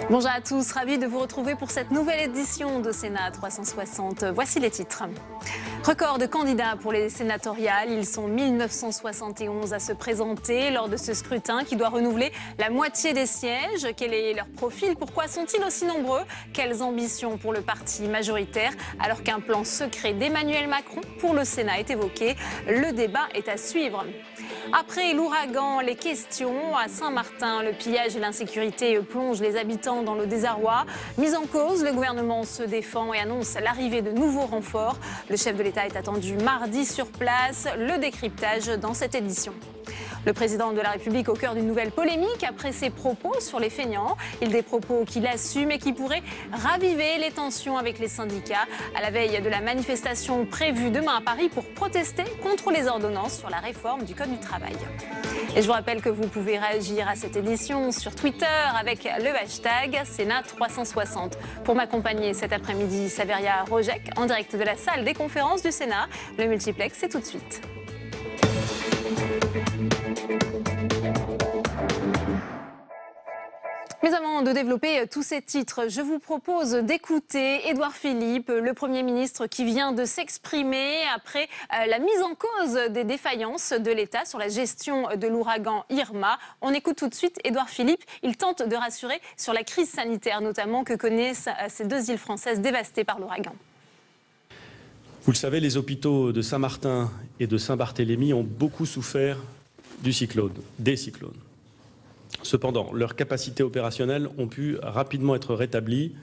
Bonjour à tous, ravi de vous retrouver pour cette nouvelle édition de Sénat 360. Voici les titres. Record de candidats pour les sénatoriales. Ils sont 1971 à se présenter lors de ce scrutin qui doit renouveler la moitié des sièges. Quel est leur profil? Pourquoi sont-ils aussi nombreux? Quelles ambitions pour le parti majoritaire? Alors qu'un plan secret d'Emmanuel Macron pour le Sénat est évoqué, le débat est à suivre. Après l'ouragan, les questions à Saint-Martin. Le pillage et l'insécurité plongent les habitants dans le désarroi. Mis en cause, le gouvernement se défend et annonce l'arrivée de nouveaux renforts. Le chef de l'État est attendu mardi sur place. Le décryptage dans cette édition. Le président de la République au cœur d'une nouvelle polémique après ses propos sur les feignants. Des propos qu'il assume et qui pourraient raviver les tensions avec les syndicats à la veille de la manifestation prévue demain à Paris pour protester contre les ordonnances sur la réforme du Code du travail. Et je vous rappelle que vous pouvez réagir à cette édition sur Twitter avec le hashtag Sénat 360. Pour m'accompagner cet après-midi, Saveria Rojek en direct de la salle des conférences du Sénat. Le multiplex, c'est tout de suite. Mais avant de développer tous ces titres, je vous propose d'écouter Édouard Philippe, le Premier ministre qui vient de s'exprimer après la mise en cause des défaillances de l'État sur la gestion de l'ouragan Irma. On écoute tout de suite Édouard Philippe. Il tente de rassurer sur la crise sanitaire notamment que connaissent ces deux îles françaises dévastées par l'ouragan. Vous le savez, les hôpitaux de Saint-Martin et de Saint-Barthélemy ont beaucoup souffert des cyclones. Cependant, leurs capacités opérationnelles ont pu rapidement être rétablies.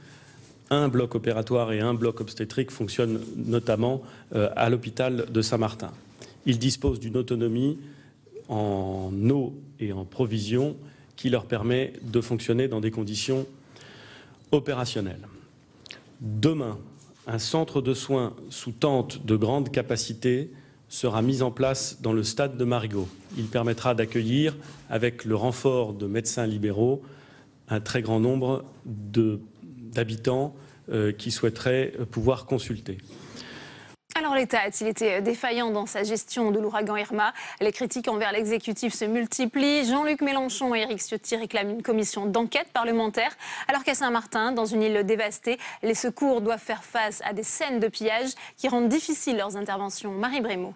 Un bloc opératoire et un bloc obstétrique fonctionnent notamment à l'hôpital de Saint-Martin. Ils disposent d'une autonomie en eau et en provisions qui leur permet de fonctionner dans des conditions opérationnelles. Demain, un centre de soins sous tente de grande capacité sera mis en place dans le stade de Marigot. Il permettra d'accueillir, avec le renfort de médecins libéraux, un très grand nombre d'habitants qui souhaiteraient pouvoir consulter. Alors l'État a-t-il été défaillant dans sa gestion de l'ouragan Irma? Les critiques envers l'exécutif se multiplient. Jean-Luc Mélenchon et Éric Ciotti réclament une commission d'enquête parlementaire. Alors qu'à Saint-Martin, dans une île dévastée, les secours doivent faire face à des scènes de pillage qui rendent difficiles leurs interventions. Marie Brémaud.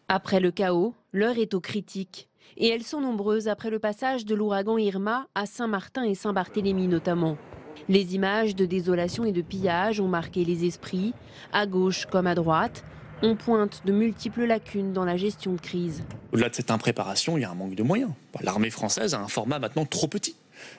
Après le chaos, l'heure est aux critiques. Et elles sont nombreuses après le passage de l'ouragan Irma à Saint-Martin et Saint-Barthélemy notamment. Les images de désolation et de pillage ont marqué les esprits, à gauche comme à droite. On pointe de multiples lacunes dans la gestion de crise. Au-delà de cette impréparation, il y a un manque de moyens. L'armée française a un format maintenant trop petit,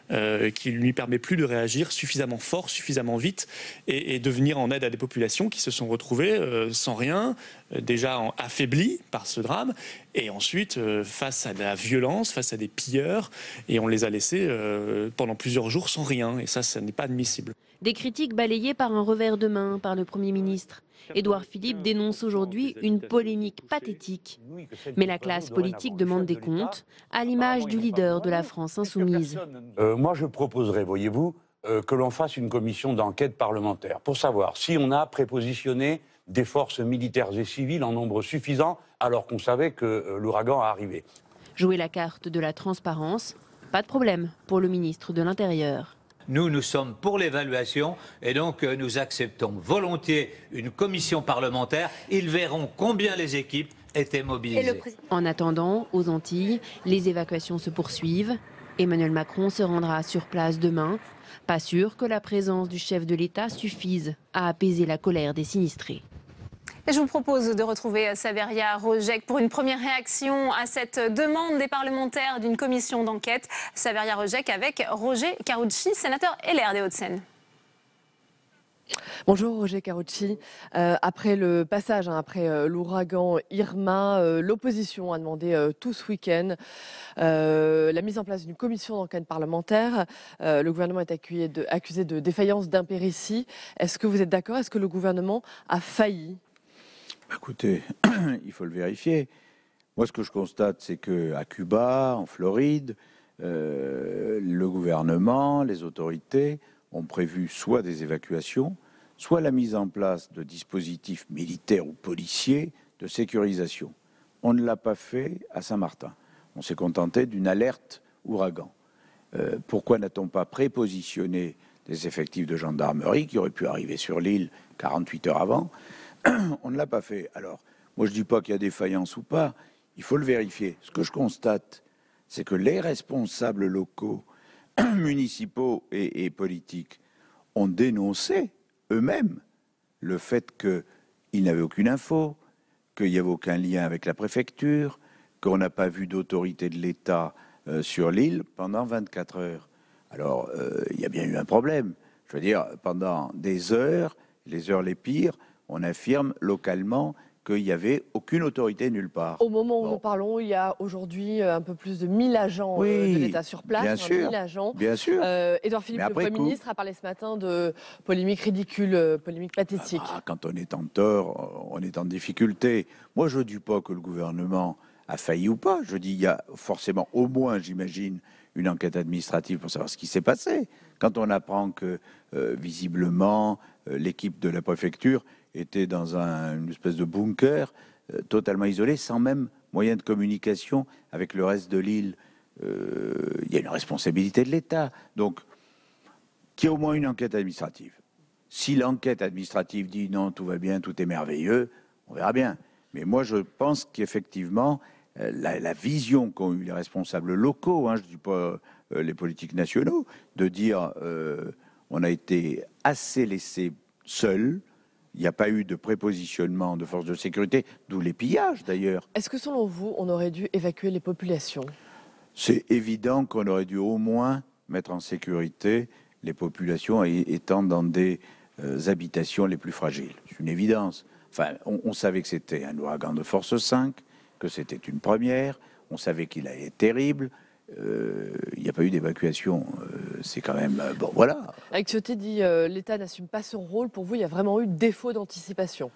qui ne lui permet plus de réagir suffisamment fort, suffisamment vite et de venir en aide à des populations qui se sont retrouvées sans rien, déjà affaiblies par ce drame, et ensuite face à de la violence, face à des pilleurs, et on les a laissés pendant plusieurs jours sans rien, et ça n'est pas admissible. Des critiques balayées par un revers de main par le Premier ministre. Édouard Philippe dénonce aujourd'hui une polémique pathétique. Mais la classe politique demande des comptes, à l'image du leader de la France insoumise. Moi, je proposerais, voyez-vous, que l'on fasse une commission d'enquête parlementaire pour savoir si on a prépositionné des forces militaires et civiles en nombre suffisant alors qu'on savait que l'ouragan a arrivé. Jouer la carte de la transparence, pas de problème pour le ministre de l'Intérieur. Nous sommes pour l'évaluation et donc nous acceptons volontiers une commission parlementaire. Ils verront combien les équipes étaient mobilisées. En attendant, aux Antilles, les évacuations se poursuivent. Emmanuel Macron se rendra sur place demain. Pas sûr que la présence du chef de l'État suffise à apaiser la colère des sinistrés. Et je vous propose de retrouver Saveria Rojek pour une première réaction à cette demande des parlementaires d'une commission d'enquête. Saveria Rojek avec Roger Karoutchi, sénateur LR des Hauts-de-Seine. Bonjour Roger Karoutchi. Après le passage, après l'ouragan Irma, l'opposition a demandé tout ce week-end la mise en place d'une commission d'enquête parlementaire. Le gouvernement est accusé de défaillance d'impéritie. Est-ce que vous êtes d'accord? Est-ce que le gouvernement a failli? Écoutez, il faut le vérifier. Moi, ce que je constate, c'est qu'à Cuba, en Floride, le gouvernement, les autorités ont prévu soit des évacuations, soit la mise en place de dispositifs militaires ou policiers de sécurisation. On ne l'a pas fait à Saint-Martin. On s'est contenté d'une alerte ouragan. Pourquoi n'a-t-on pas prépositionné des effectifs de gendarmerie qui auraient pu arriver sur l'île 48 heures avant? On ne l'a pas fait. Alors, moi je ne dis pas qu'il y a défaillance ou pas, il faut le vérifier. Ce que je constate, c'est que les responsables locaux, municipaux et politiques ont dénoncé eux-mêmes le fait qu'ils n'avaient aucune info, qu'il n'y avait aucun lien avec la préfecture, qu'on n'a pas vu d'autorité de l'État sur l'île pendant 24 heures. Alors, il y a bien eu un problème. Je veux dire, pendant des heures, les heures les pires, on affirme localement qu'il n'y avait aucune autorité nulle part. Au moment où nous parlons, il y a aujourd'hui un peu plus de 1000 agents de l'État sur place. Bien sûr, 1000 agents. Bien sûr. Édouard Philippe, le Premier ministre, a parlé ce matin de polémique ridicule, polémique pathétique. Quand on est en tort, on est en difficulté. Moi, je ne dis pas que le gouvernement a failli ou pas. Je dis qu'il y a forcément, au moins, j'imagine, une enquête administrative pour savoir ce qui s'est passé. Quand on apprend que, visiblement, l'équipe de la préfecture était dans une espèce de bunker totalement isolé, sans même moyen de communication avec le reste de l'île, il y a une responsabilité de l'État. Donc, qu'il y ait au moins une enquête administrative. Si l'enquête administrative dit non, tout va bien, tout est merveilleux, on verra bien. Mais moi, je pense qu'effectivement, la vision qu'ont eu les responsables locaux, je ne dis pas les politiques nationaux, de dire on a été assez laissés seuls, il n'y a pas eu de prépositionnement de forces de sécurité, d'où les pillages d'ailleurs. Est-ce que selon vous, on aurait dû évacuer les populations? C'est évident qu'on aurait dû au moins mettre en sécurité les populations étant dans des habitations les plus fragiles. C'est une évidence. Enfin, on savait que c'était un ouragan de force 5, que c'était une première, on savait qu'il allait être terrible. Il n'y a pas eu d'évacuation, c'est quand même... bon, voilà. Avec Ciotti dit l'État n'assume pas son rôle. Pour vous, il y a vraiment eu défaut d'anticipation?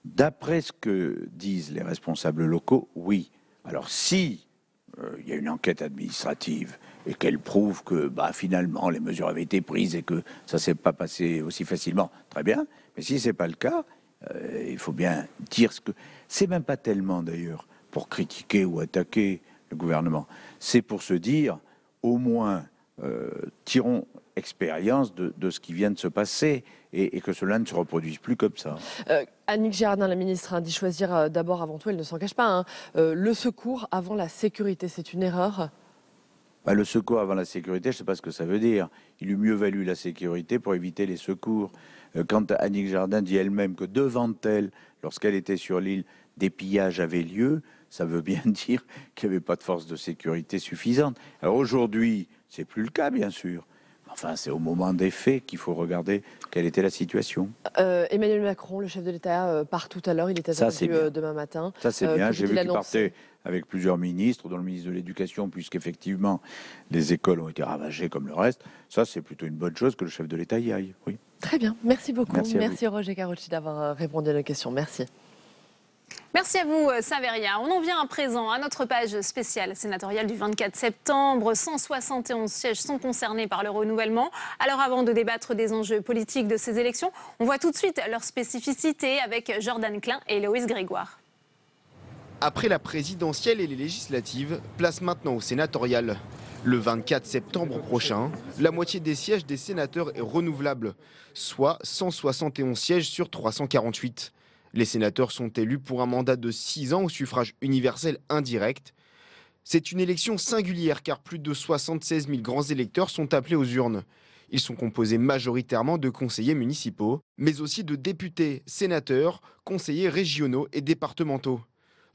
D'après ce que disent les responsables locaux, oui. Alors si il y a une enquête administrative et qu'elle prouve que finalement les mesures avaient été prises et que ça ne s'est pas passé aussi facilement, très bien. Mais si ce n'est pas le cas, il faut bien dire ce que... C'est même pas tellement d'ailleurs pour critiquer ou attaquer le gouvernement. C'est pour se dire, au moins, tirons expérience de ce qui vient de se passer et que cela ne se reproduise plus comme ça. Annick Girardin, la ministre, dit choisir d'abord, avant tout, elle ne s'en cache pas, le secours avant la sécurité. C'est une erreur? Le secours avant la sécurité, je ne sais pas ce que ça veut dire. Il eût mieux valu la sécurité pour éviter les secours. Quand Annick Girardin dit elle-même que devant elle, lorsqu'elle était sur l'île, des pillages avaient lieu, ça veut bien dire qu'il n'y avait pas de force de sécurité suffisante. Alors aujourd'hui, c'est plus le cas, bien sûr. Enfin, c'est au moment des faits qu'il faut regarder quelle était la situation. Emmanuel Macron, le chef de l'État, part tout à l'heure. Il est attendu demain matin. Ça, c'est bien. J'ai vu qu'il partait avec plusieurs ministres, dont le ministre de l'Éducation, puisqu'effectivement, les écoles ont été ravagées comme le reste. Ça, c'est plutôt une bonne chose que le chef de l'État y aille. Oui. Très bien. Merci beaucoup. Merci Roger Karoutchi d'avoir répondu à nos questions. Merci. Merci à vous, Saveria. On en vient à présent à notre page spéciale sénatoriale du 24 septembre. 171 sièges sont concernés par le renouvellement. Alors avant de débattre des enjeux politiques de ces élections, on voit tout de suite leurs spécificités avec Jordan Klein et Loïs Grégoire. Après la présidentielle et les législatives, place maintenant au sénatorial. Le 24 septembre prochain, la moitié des sièges des sénateurs est renouvelable, soit 171 sièges sur 348. Les sénateurs sont élus pour un mandat de 6 ans au suffrage universel indirect. C'est une élection singulière car plus de 76 000 grands électeurs sont appelés aux urnes. Ils sont composés majoritairement de conseillers municipaux, mais aussi de députés, sénateurs, conseillers régionaux et départementaux.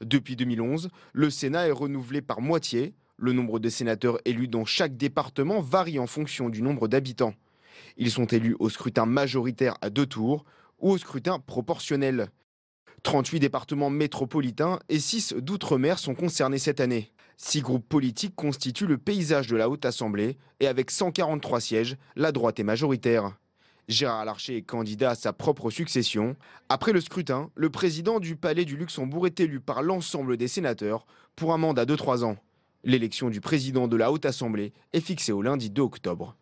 Depuis 2011, le Sénat est renouvelé par moitié. Le nombre de sénateurs élus dans chaque département varie en fonction du nombre d'habitants. Ils sont élus au scrutin majoritaire à 2 tours ou au scrutin proportionnel. 38 départements métropolitains et 6 d'outre-mer sont concernés cette année. 6 groupes politiques constituent le paysage de la Haute Assemblée et avec 143 sièges, la droite est majoritaire. Gérard Larcher est candidat à sa propre succession. Après le scrutin, le président du Palais du Luxembourg est élu par l'ensemble des sénateurs pour un mandat de 3 ans. L'élection du président de la Haute Assemblée est fixée au lundi 2 octobre.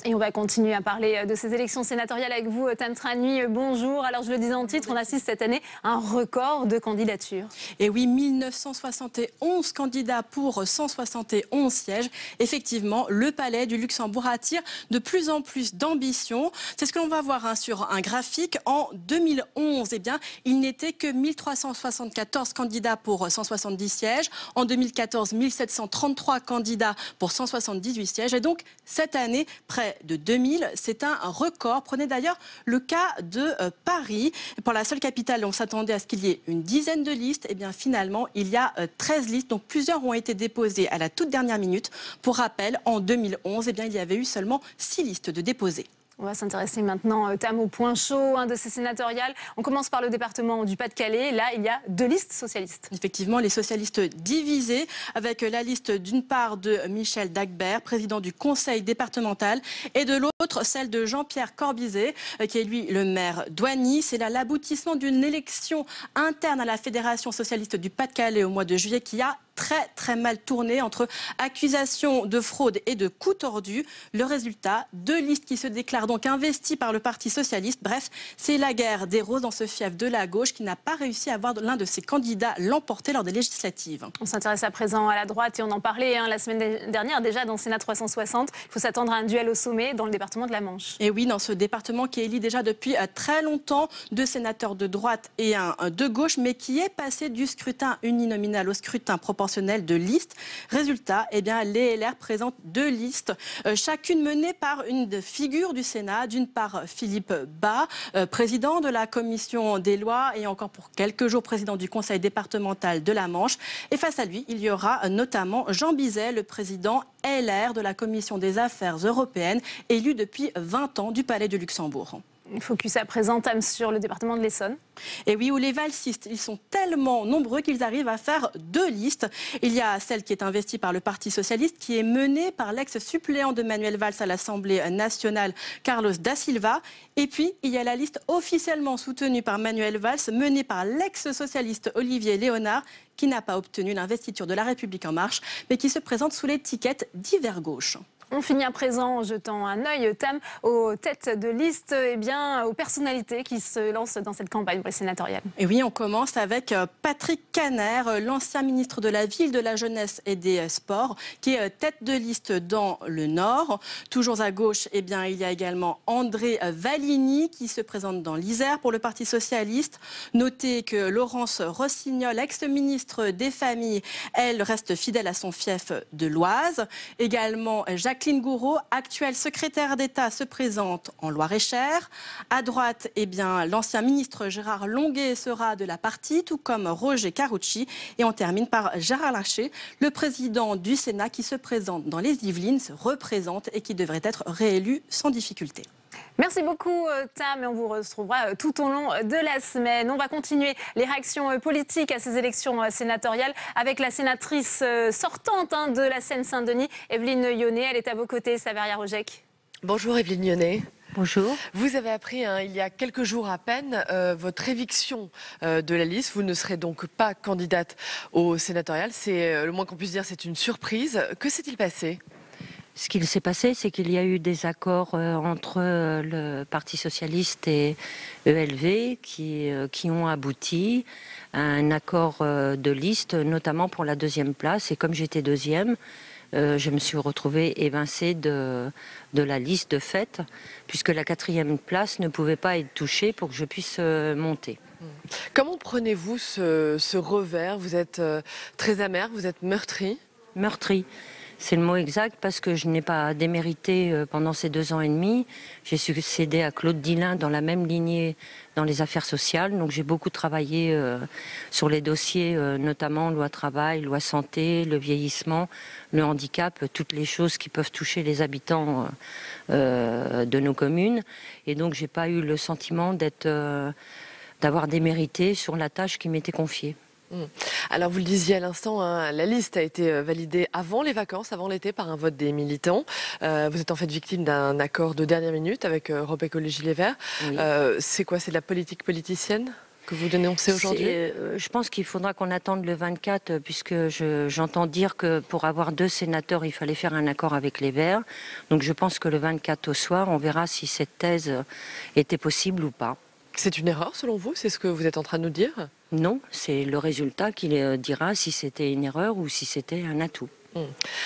Et on va continuer à parler de ces élections sénatoriales avec vous, Tam Trani. Bonjour. Alors, je le disais en titre, on assiste cette année à un record de candidatures. Et oui, 1971 candidats pour 171 sièges. Effectivement, le Palais du Luxembourg attire de plus en plus d'ambition. C'est ce que l'on va voir sur un graphique. En 2011, eh bien, il n'était que 1374 candidats pour 170 sièges. En 2014, 1733 candidats pour 178 sièges. Et donc, cette année, près de 2000, c'est un record. Prenez d'ailleurs le cas de Paris. Pour la seule capitale, on s'attendait à ce qu'il y ait une dizaine de listes. Et bien finalement, il y a 13 listes. Donc plusieurs ont été déposées à la toute dernière minute. Pour rappel, en 2011, eh bien, il y avait eu seulement 6 listes de déposées. On va s'intéresser maintenant, Tam, au point chaud de ces sénatoriales. On commence par le département du Pas-de-Calais. Là, il y a 2 listes socialistes. Effectivement, les socialistes divisés, avec la liste d'une part de Michel Dagbert, président du conseil départemental, et de l'autre, celle de Jean-Pierre Corbizet, qui est lui le maire d'Oigny. C'est là l'aboutissement d'une élection interne à la Fédération socialiste du Pas-de-Calais au mois de juillet qui a très mal tourné entre accusations de fraude et de coups tordus. Le résultat, 2 listes qui se déclarent donc investies par le Parti socialiste. Bref, c'est la guerre des roses dans ce fief de la gauche qui n'a pas réussi à voir l'un de ses candidats l'emporter lors des législatives. On s'intéresse à présent à la droite et on en parlait la semaine dernière déjà dans Sénat 360. Il faut s'attendre à un duel au sommet dans le département de la Manche. Et oui, dans ce département qui élit déjà depuis très longtemps 2 sénateurs de droite et un de gauche, mais qui est passé du scrutin uninominal au scrutin proportionnel de liste. Résultat, eh bien, les LR présentent 2 listes, chacune menée par une figure du Sénat. D'une part, Philippe Bas, président de la commission des lois et encore pour quelques jours président du conseil départemental de la Manche. Et face à lui, il y aura notamment Jean Bizet, le président LR de la commission des affaires européennes, élu depuis 20 ans du Palais du Luxembourg. Focus à présent, Tam, sur le département de l'Essonne. Et oui, où les valsistes, ils sont tellement nombreux qu'ils arrivent à faire 2 listes. Il y a celle qui est investie par le Parti socialiste, qui est menée par l'ex-suppléant de Manuel Valls à l'Assemblée nationale, Carlos da Silva. Et puis, il y a la liste officiellement soutenue par Manuel Valls, menée par l'ex-socialiste Olivier Léonard, qui n'a pas obtenu l'investiture de La République En Marche, mais qui se présente sous l'étiquette d'hiver gauche. On finit à présent en jetant un œil, Tam, aux têtes de liste, aux personnalités qui se lancent dans cette campagne pour les sénatoriales. Et oui, on commence avec Patrick Kanner, l'ancien ministre de la Ville, de la Jeunesse et des Sports, qui est tête de liste dans le Nord. Toujours à gauche, eh bien, il y a également André Valigny, qui se présente dans l'Isère pour le Parti socialiste. Notez que Laurence Rossignol, ex-ministre des Familles, elle reste fidèle à son fief de l'Oise. Également, Jacqueline Gouraud, actuelle secrétaire d'État, se présente en Loir-et-Cher. À droite, eh bien, l'ancien ministre Gérard Longuet sera de la partie, tout comme Roger Carucci. Et on termine par Gérard Larcher, le président du Sénat qui se présente dans les Yvelines, se représente et qui devrait être réélu sans difficulté. Merci beaucoup, Tam, et on vous retrouvera tout au long de la semaine. On va continuer les réactions politiques à ces élections sénatoriales avec la sénatrice sortante de la Seine-Saint-Denis, Evelyne Yonnet. Elle est à vos côtés, Saveria Rojek. Bonjour Evelyne Yonnet. Bonjour. Vous avez appris il y a quelques jours à peine votre éviction de la liste. Vous ne serez donc pas candidate au sénatorial. C'est le moins qu'on puisse dire, c'est une surprise. Que s'est-il passé ? Ce qu'il s'est passé, c'est qu'il y a eu des accords entre le Parti socialiste et ELV qui ont abouti à un accord de liste, notamment pour la 2e place. Et comme j'étais 2e, je me suis retrouvée évincée de la liste de fait, puisque la 4e place ne pouvait pas être touchée pour que je puisse monter. Comment prenez-vous ce revers ? Vous êtes très amère, vous êtes meurtrie ? Meurtrie. C'est le mot exact parce que je n'ai pas démérité pendant ces 2 ans et demi. J'ai succédé à Claude Dillin dans la même lignée dans les affaires sociales. Donc j'ai beaucoup travaillé sur les dossiers, notamment loi travail, loi santé, le vieillissement, le handicap, toutes les choses qui peuvent toucher les habitants de nos communes. Et donc j'ai pas eu le sentiment d'avoir démérité sur la tâche qui m'était confiée. Alors vous le disiez à l'instant, la liste a été validée avant les vacances, avant l'été, par un vote des militants. Vous êtes en fait victime d'un accord de dernière minute avec Europe Écologie Les Verts. Oui. C'est quoi, c'est de la politique politicienne ? que vous dénoncez aujourd'hui? Je pense qu'il faudra qu'on attende le 24, puisque j'entends dire que pour avoir 2 sénateurs, il fallait faire un accord avec les Verts. Donc je pense que le 24 au soir, on verra si cette thèse était possible ou pas. C'est une erreur selon vous? C'est ce que vous êtes en train de nous dire? Non, c'est le résultat qui dira si c'était une erreur ou si c'était un atout.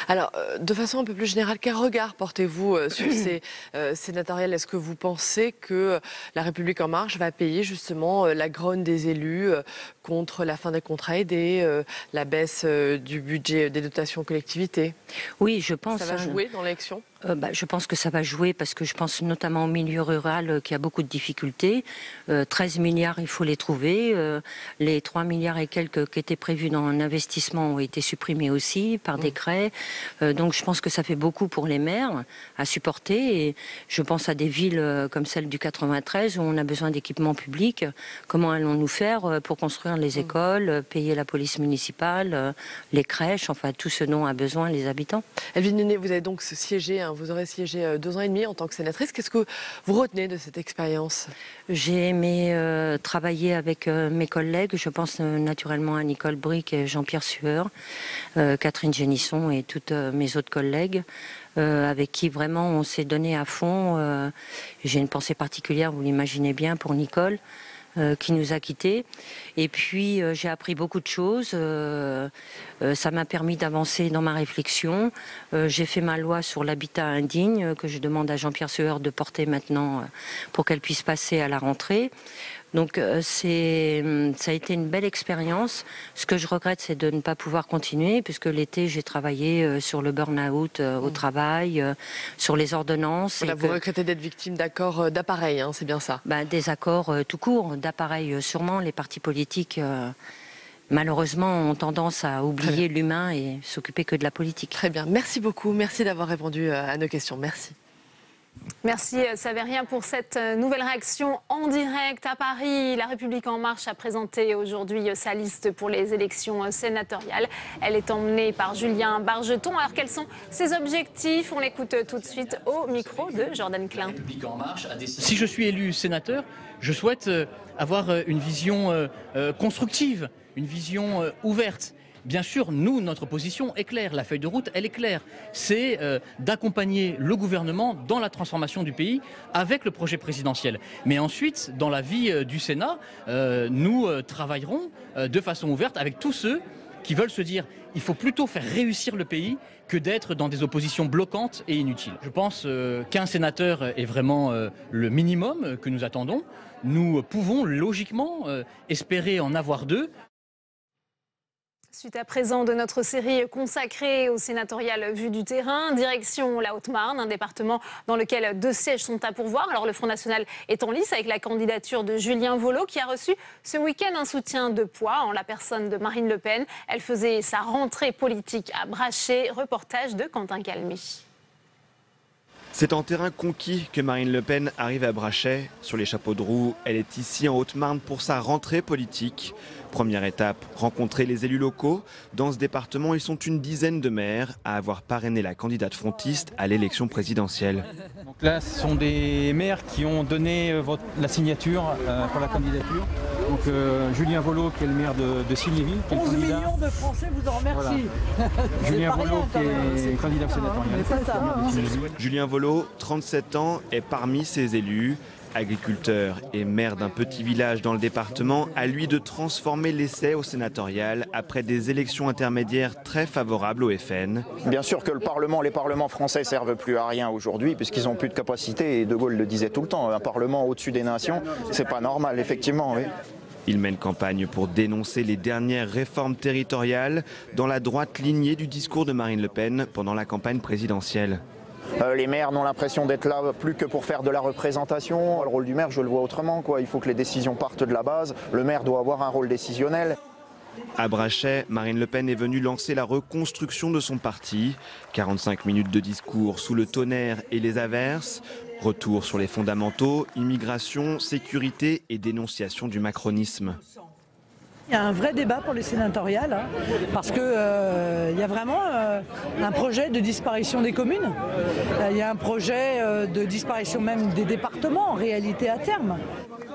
Alors, de façon un peu plus générale, quel regard portez-vous sur ces sénatoriales? Est-ce que vous pensez que La République En Marche va payer justement la grogne des élus contre la fin des contrats aidés, la baisse du budget des dotations aux collectivités? Oui, je pense. Ça va jouer dans l'élection? Je pense que ça va jouer parce que je pense notamment au milieu rural qui a beaucoup de difficultés. 13 milliards, il faut les trouver. Les 3 milliards et quelques qui étaient prévus dans un investissement ont été supprimés aussi par décret. Donc je pense que ça fait beaucoup pour les maires à supporter. Et je pense à des villes comme celle du 93 où on a besoin d'équipements publics. Comment allons-nous faire pour construire les écoles, payer la police municipale, les crèches, enfin tout ce dont a besoin les habitants? Elvine Néné, vous avez donc siégé, vous aurez siégé 2 ans et demi en tant que sénatrice. Qu'est-ce que vous retenez de cette expérience? J'ai aimé travailler avec mes collègues. Je pense naturellement à Nicole Bricq et Jean-Pierre Sueur, Catherine Génisson et toutes mes autres collègues. Avec qui vraiment on s'est donné à fond. J'ai une pensée particulière, vous l'imaginez bien, pour Nicole, qui nous a quittés. Et puis j'ai appris beaucoup de choses. Ça m'a permis d'avancer dans ma réflexion. J'ai fait ma loi sur l'habitat indigne que je demande à Jean-Pierre Sueur de porter maintenant pour qu'elle puisse passer à la rentrée. Donc ça a été une belle expérience. Ce que je regrette, c'est de ne pas pouvoir continuer, puisque l'été, j'ai travaillé sur le burn-out au travail, sur les ordonnances. Voilà, vous regrettez d'être victime d'accords d'appareil, c'est bien ça? Des accords tout court, d'appareil sûrement. Les partis politiques, malheureusement, ont tendance à oublier l'humain et s'occuper que de la politique. Très bien, merci beaucoup. Merci d'avoir répondu à nos questions. Merci. Merci Saverien pour cette nouvelle réaction en direct à Paris. La République En Marche a présenté aujourd'hui sa liste pour les élections sénatoriales. Elle est emmenée par Julien Bargeton. Alors quels sont ses objectifs? On l'écoute tout de suite au micro de Jordan Klein. Si je suis élu sénateur, je souhaite avoir une vision constructive, une vision ouverte. Bien sûr, nous, notre position est claire, la feuille de route, elle est claire. C'est d'accompagner le gouvernement dans la transformation du pays avec le projet présidentiel. Mais ensuite, dans la vie du Sénat, nous travaillerons de façon ouverte avec tous ceux qui veulent se dire il faut plutôt faire réussir le pays que d'être dans des oppositions bloquantes et inutiles. Je pense qu'un sénateur est vraiment le minimum que nous attendons. Nous pouvons logiquement espérer en avoir 2. Suite à présent de notre série consacrée au sénatorial vu du terrain, direction la Haute-Marne, un département dans lequel 2 sièges sont à pourvoir. Alors le Front National est en lice avec la candidature de Julien Vollot qui a reçu ce week-end un soutien de poids en la personne de Marine Le Pen. Elle faisait sa rentrée politique à Brachet. Reportage de Quentin Calmy. C'est en terrain conquis que Marine Le Pen arrive à Brachet. Sur les chapeaux de roue, elle est ici en Haute-Marne pour sa rentrée politique. Première étape, rencontrer les élus locaux. Dans ce département, ils sont une dizaine de maires à avoir parrainé la candidate frontiste à l'élection présidentielle. Donc là, ce sont des maires qui ont donné la signature pour la candidature. Donc Julien Vollot, qui est le maire de Signéville, qui est 11 millions de Français vous en remercient. Voilà. Julien Vollot, qui est candidat sénatorial. Julien Vollot, 37 ans, est parmi ces élus. Agriculteur et maire d'un petit village dans le département, à lui de transformer l'essai au sénatorial après des élections intermédiaires très favorables au FN. Bien sûr que les parlements français ne servent plus à rien aujourd'hui puisqu'ils n'ont plus de capacité et De Gaulle le disait tout le temps, un parlement au-dessus des nations, c'est pas normal effectivement. Oui. Il mène campagne pour dénoncer les dernières réformes territoriales dans la droite lignée du discours de Marine Le Pen pendant la campagne présidentielle. Les maires n'ont l'impression d'être là plus que pour faire de la représentation. Le rôle du maire, je le vois autrement, Il faut que les décisions partent de la base. Le maire doit avoir un rôle décisionnel. À Brachet, Marine Le Pen est venue lancer la reconstruction de son parti. 45 minutes de discours sous le tonnerre et les averses. Retour sur les fondamentaux, immigration, sécurité et dénonciation du macronisme. Il y a un vrai débat pour les sénatoriales, hein, parce qu'il y a vraiment un projet de disparition des communes. Il y a un projet de disparition même des départements, en réalité à terme.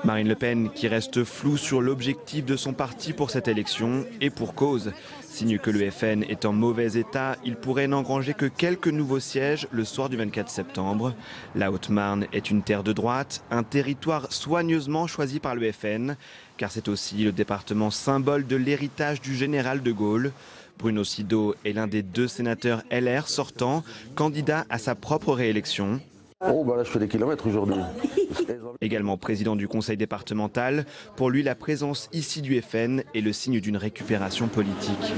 Marine Le Pen qui reste floue sur l'objectif de son parti pour cette élection, et pour cause. Signe que le FN est en mauvais état, il pourrait n'engranger que quelques nouveaux sièges le soir du 24 septembre. La Haute-Marne est une terre de droite, un territoire soigneusement choisi par le FN, car c'est aussi le département symbole de l'héritage du général de Gaulle. Bruno Sido est l'un des 2 sénateurs LR sortants, candidat à sa propre réélection. Oh bah là je fais des kilomètres aujourd'hui. Également président du conseil départemental, pour lui la présence ici du FN est le signe d'une récupération politique.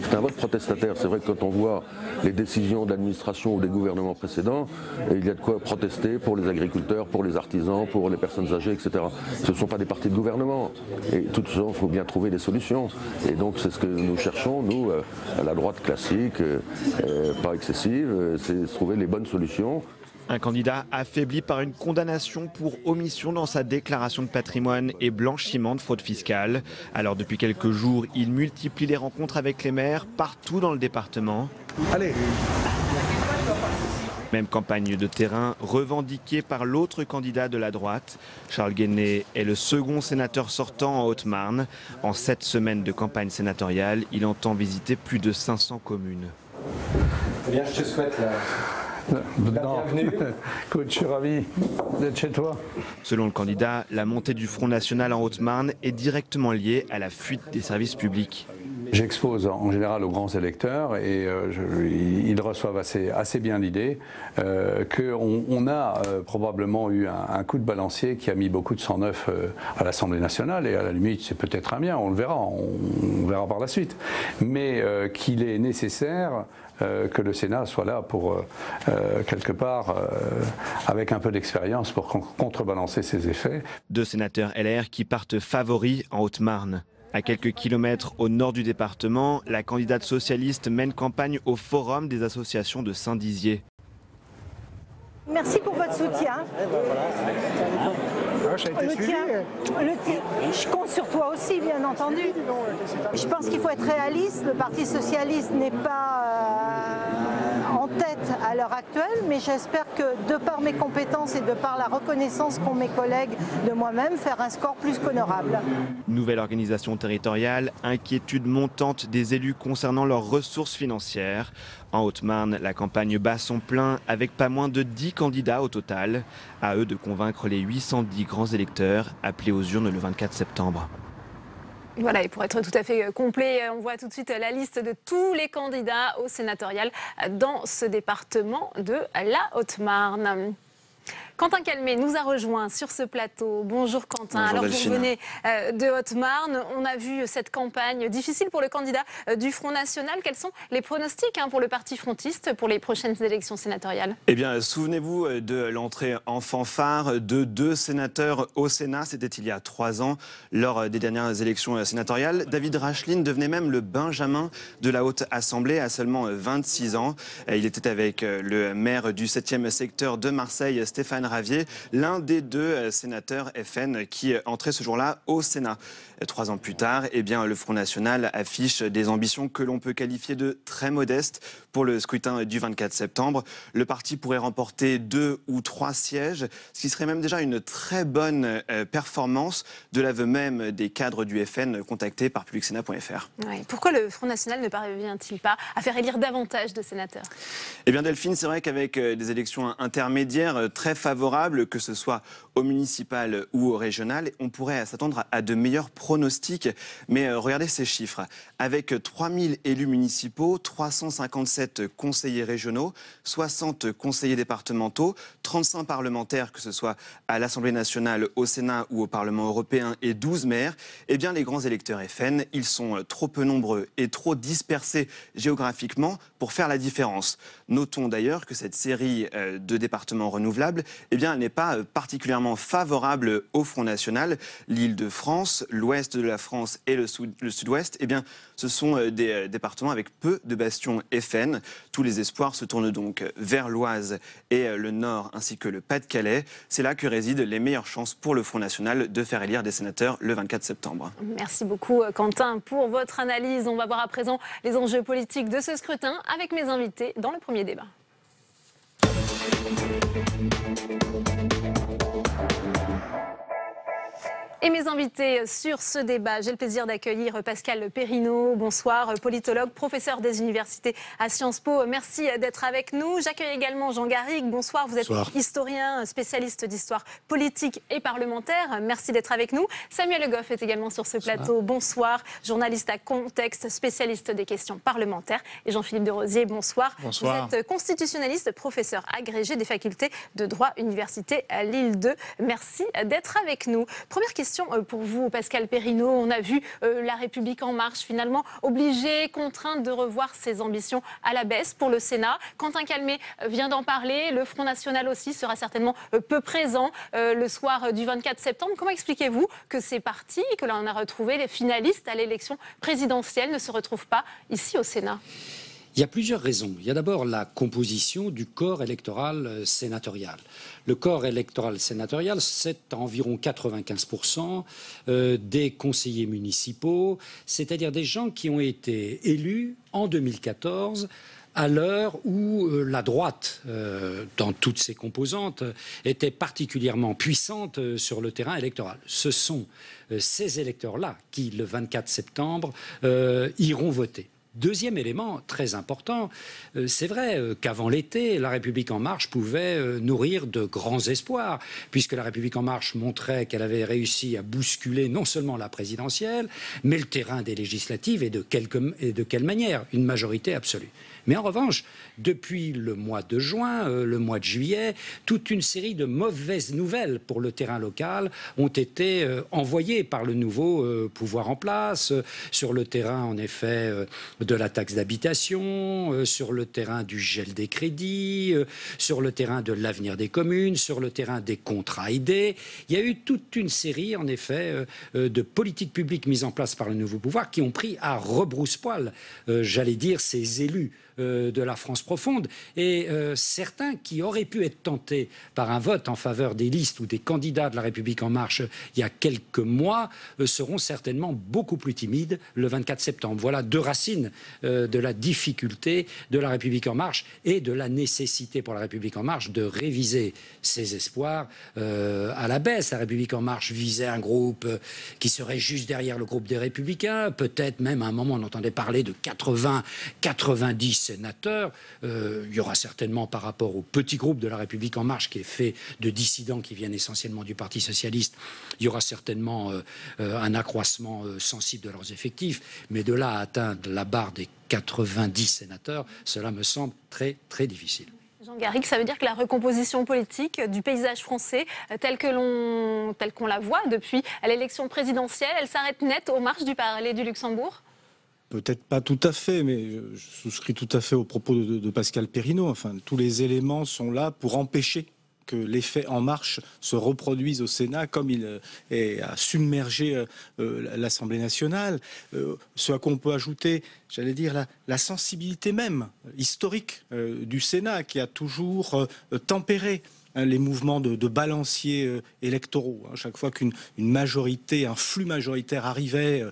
C'est un vote protestataire. C'est vrai que quand on voit les décisions de l'administration ou des gouvernements précédents, il y a de quoi protester pour les agriculteurs, pour les artisans, pour les personnes âgées, etc. Ce ne sont pas des partis de gouvernement. Et tout ça, il faut bien trouver des solutions. Et donc c'est ce que nous cherchons, nous, à la droite classique, pas excessive, c'est trouver les bonnes solutions. Un candidat affaibli par une condamnation pour omission dans sa déclaration de patrimoine et blanchiment de fraude fiscale. Alors depuis quelques jours, il multiplie les rencontres avec les maires partout dans le département. Allez. Même campagne de terrain revendiquée par l'autre candidat de la droite. Charles Guéné est le second sénateur sortant en Haute-Marne. En 7 semaines de campagne sénatoriale, il entend visiter plus de 500 communes. Eh bien, je te souhaite la bienvenue. Écoute, je suis ravi d'être chez toi. Selon le candidat, la montée du Front National en Haute-Marne est directement liée à la fuite des services publics. J'expose en général aux grands électeurs et ils reçoivent assez bien l'idée qu'on a probablement eu un coup de balancier qui a mis beaucoup de sang neuf à l'Assemblée nationale, et à la limite c'est peut-être un bien, on le verra, on verra par la suite, mais qu'il est nécessaire que le Sénat soit là pour, quelque part, avec un peu d'expérience pour contrebalancer ces effets. 2 sénateurs LR qui partent favoris en Haute-Marne. À quelques kilomètres au nord du département, la candidate socialiste mène campagne au Forum des associations de Saint-Dizier. Merci pour votre soutien. Je compte sur toi aussi, bien entendu. Je pense qu'il faut être réaliste. Le Parti socialiste n'est pas en tête à l'heure actuelle, mais j'espère que de par mes compétences et de par la reconnaissance qu'ont mes collègues de moi-même, faire un score plus qu'honorable. Nouvelle organisation territoriale, inquiétude montante des élus concernant leurs ressources financières. En Haute-Marne, la campagne bat son plein avec pas moins de 10 candidats au total. À eux de convaincre les 810 grands électeurs appelés aux urnes le 24 septembre. Voilà, et pour être tout à fait complet, on voit tout de suite la liste de tous les candidats au sénatorial dans ce département de la Haute-Marne. Quentin Calmet nous a rejoint sur ce plateau. Bonjour Quentin. Bonjour, alors Delphine. vous venez de Haute-Marne. On a vu cette campagne difficile pour le candidat du Front National. Quels sont les pronostics pour le parti frontiste pour les prochaines élections sénatoriales? Eh bien, souvenez-vous de l'entrée en fanfare de 2 sénateurs au Sénat. C'était il y a 3 ans, lors des dernières élections sénatoriales. David Racheline devenait même le Benjamin de la Haute Assemblée à seulement 26 ans. Il était avec le maire du 7e secteur de Marseille, Stéphane Ravier, l'un des 2 sénateurs FN qui entrait ce jour-là au Sénat. 3 ans plus tard, eh bien, le Front National affiche des ambitions que l'on peut qualifier de très modestes pour le scrutin du 24 septembre. Le parti pourrait remporter 2 ou 3 sièges, ce qui serait même déjà une très bonne performance, de l'aveu même des cadres du FN contactés par publicsénat.fr. Oui. Pourquoi le Front National ne parvient-il pas à faire élire davantage de sénateurs? Eh bien Delphine, c'est vrai qu'avec des élections intermédiaires très favorables, que ce soit au municipal ou au régional, on pourrait s'attendre à de meilleurs pronostics. Mais regardez ces chiffres. Avec 3000 élus municipaux, 357 conseillers régionaux, 60 conseillers départementaux, 35 parlementaires, que ce soit à l'Assemblée nationale, au Sénat ou au Parlement européen, et 12 maires, eh bien les grands électeurs FN, ils sont trop peu nombreux et trop dispersés géographiquement pour faire la différence. Notons d'ailleurs que cette série de départements renouvelables eh bien, elle n'est pas particulièrement favorable au Front National. L'Île-de-France, l'ouest de la France et le sud-ouest, eh bien, ce sont des départements avec peu de bastions FN. Tous les espoirs se tournent donc vers l'Oise et le Nord, ainsi que le Pas-de-Calais. C'est là que résident les meilleures chances pour le Front National de faire élire des sénateurs le 24 septembre. Merci beaucoup, Quentin, pour votre analyse. On va voir à présent les enjeux politiques de ce scrutin avec mes invités dans le premier débat. Et mes invités sur ce débat, j'ai le plaisir d'accueillir Pascal Perrineau. Bonsoir, politologue, professeur des universités à Sciences Po. Merci d'être avec nous. J'accueille également Jean Garrigue. Bonsoir, vous êtes historien, spécialiste d'histoire politique et parlementaire. Merci d'être avec nous. Samuel Le Goff est également sur ce plateau. Bonsoir, journaliste à Contexte, spécialiste des questions parlementaires. Et Jean-Philippe de Rosier, bonsoir. Bonsoir. Vous êtes constitutionnaliste, professeur agrégé des facultés de droit université à Lille 2. Merci d'être avec nous. Première question pour vous, Pascal Perrineau. On a vu La République En Marche finalement obligée, contrainte de revoir ses ambitions à la baisse pour le Sénat. Quentin Calmet vient d'en parler. Le Front National aussi sera certainement peu présent le soir du 24 septembre. Comment expliquez-vous que ces partis, que l'on a retrouvés, les finalistes à l'élection présidentielle, ne se retrouvent pas ici au Sénat ? Il y a plusieurs raisons. Il y a d'abord la composition du corps électoral sénatorial. Le corps électoral sénatorial, c'est environ 95% des conseillers municipaux, c'est-à-dire des gens qui ont été élus en 2014 à l'heure où la droite, dans toutes ses composantes, était particulièrement puissante sur le terrain électoral. Ce sont ces électeurs-là qui, le 24 septembre, iront voter. Deuxième élément très important, c'est vrai qu'avant l'été, La République En Marche pouvait nourrir de grands espoirs, puisque La République En Marche montrait qu'elle avait réussi à bousculer non seulement la présidentielle, mais le terrain des législatives et de quelle manière, une majorité absolue. Mais en revanche, depuis le mois de juin, le mois de juillet, toute une série de mauvaises nouvelles pour le terrain local ont été envoyées par le nouveau pouvoir en place, sur le terrain en effet de la taxe d'habitation, sur le terrain du gel des crédits, sur le terrain de l'avenir des communes, sur le terrain des contrats aidés. Il y a eu toute une série en effet de politiques publiques mises en place par le nouveau pouvoir qui ont pris à rebrousse-poil, j'allais dire, ces élus de la France profonde, et certains qui auraient pu être tentés par un vote en faveur des listes ou des candidats de La République En Marche il y a quelques mois seront certainement beaucoup plus timides le 24 septembre. Voilà deux racines de la difficulté de La République En Marche et de la nécessité pour La République En Marche de réviser ses espoirs à la baisse. La République En Marche visait un groupe qui serait juste derrière le groupe des Républicains, peut-être même à un moment on entendait parler de 80-90 sénateurs. Il y aura certainement, par rapport au petit groupe de La République En Marche qui est fait de dissidents qui viennent essentiellement du Parti socialiste, il y aura certainement un accroissement sensible de leurs effectifs, mais de là à atteindre la barre des 90 sénateurs, cela me semble très très difficile. Jean Garrigue, ça veut dire que la recomposition politique du paysage français, telle qu'on la voit depuis l'élection présidentielle, elle s'arrête net aux marches du Palais du Luxembourg ? Peut-être pas tout à fait, mais je souscris tout à fait aux propos de Pascal Perrineau. Enfin, tous les éléments sont là pour empêcher que l'effet En Marche se reproduise au Sénat comme il a submergé l'Assemblée nationale. Ce à quoi on peut ajouter, j'allais dire, la sensibilité même historique du Sénat qui a toujours tempéré les mouvements de balanciers électoraux. Chaque fois qu'une majorité, un flux majoritaire arrivait,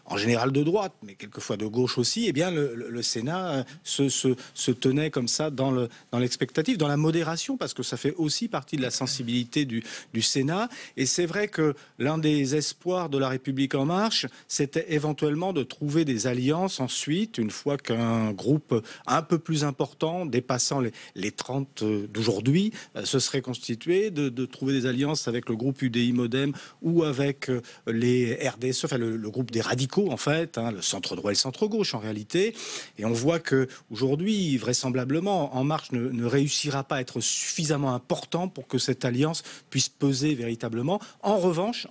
en général de droite, mais quelquefois de gauche aussi, eh bien le Sénat se tenait comme ça dans l'expectative, dans la modération, parce que ça fait aussi partie de la sensibilité du Sénat. Et c'est vrai que l'un des espoirs de La République En Marche, c'était éventuellement de trouver des alliances ensuite, une fois qu'un groupe un peu plus important, dépassant les 30 d'aujourd'hui, se serait constitué, de trouver des alliances avec le groupe UDI-MODEM ou avec les RDS, enfin le groupe des radicaux, radicaux, en fait, le centre droit et le centre gauche, en réalité. Et on voit qu'aujourd'hui, vraisemblablement, En Marche ne réussira pas à être suffisamment important pour que cette alliance puisse peser véritablement. En revanche,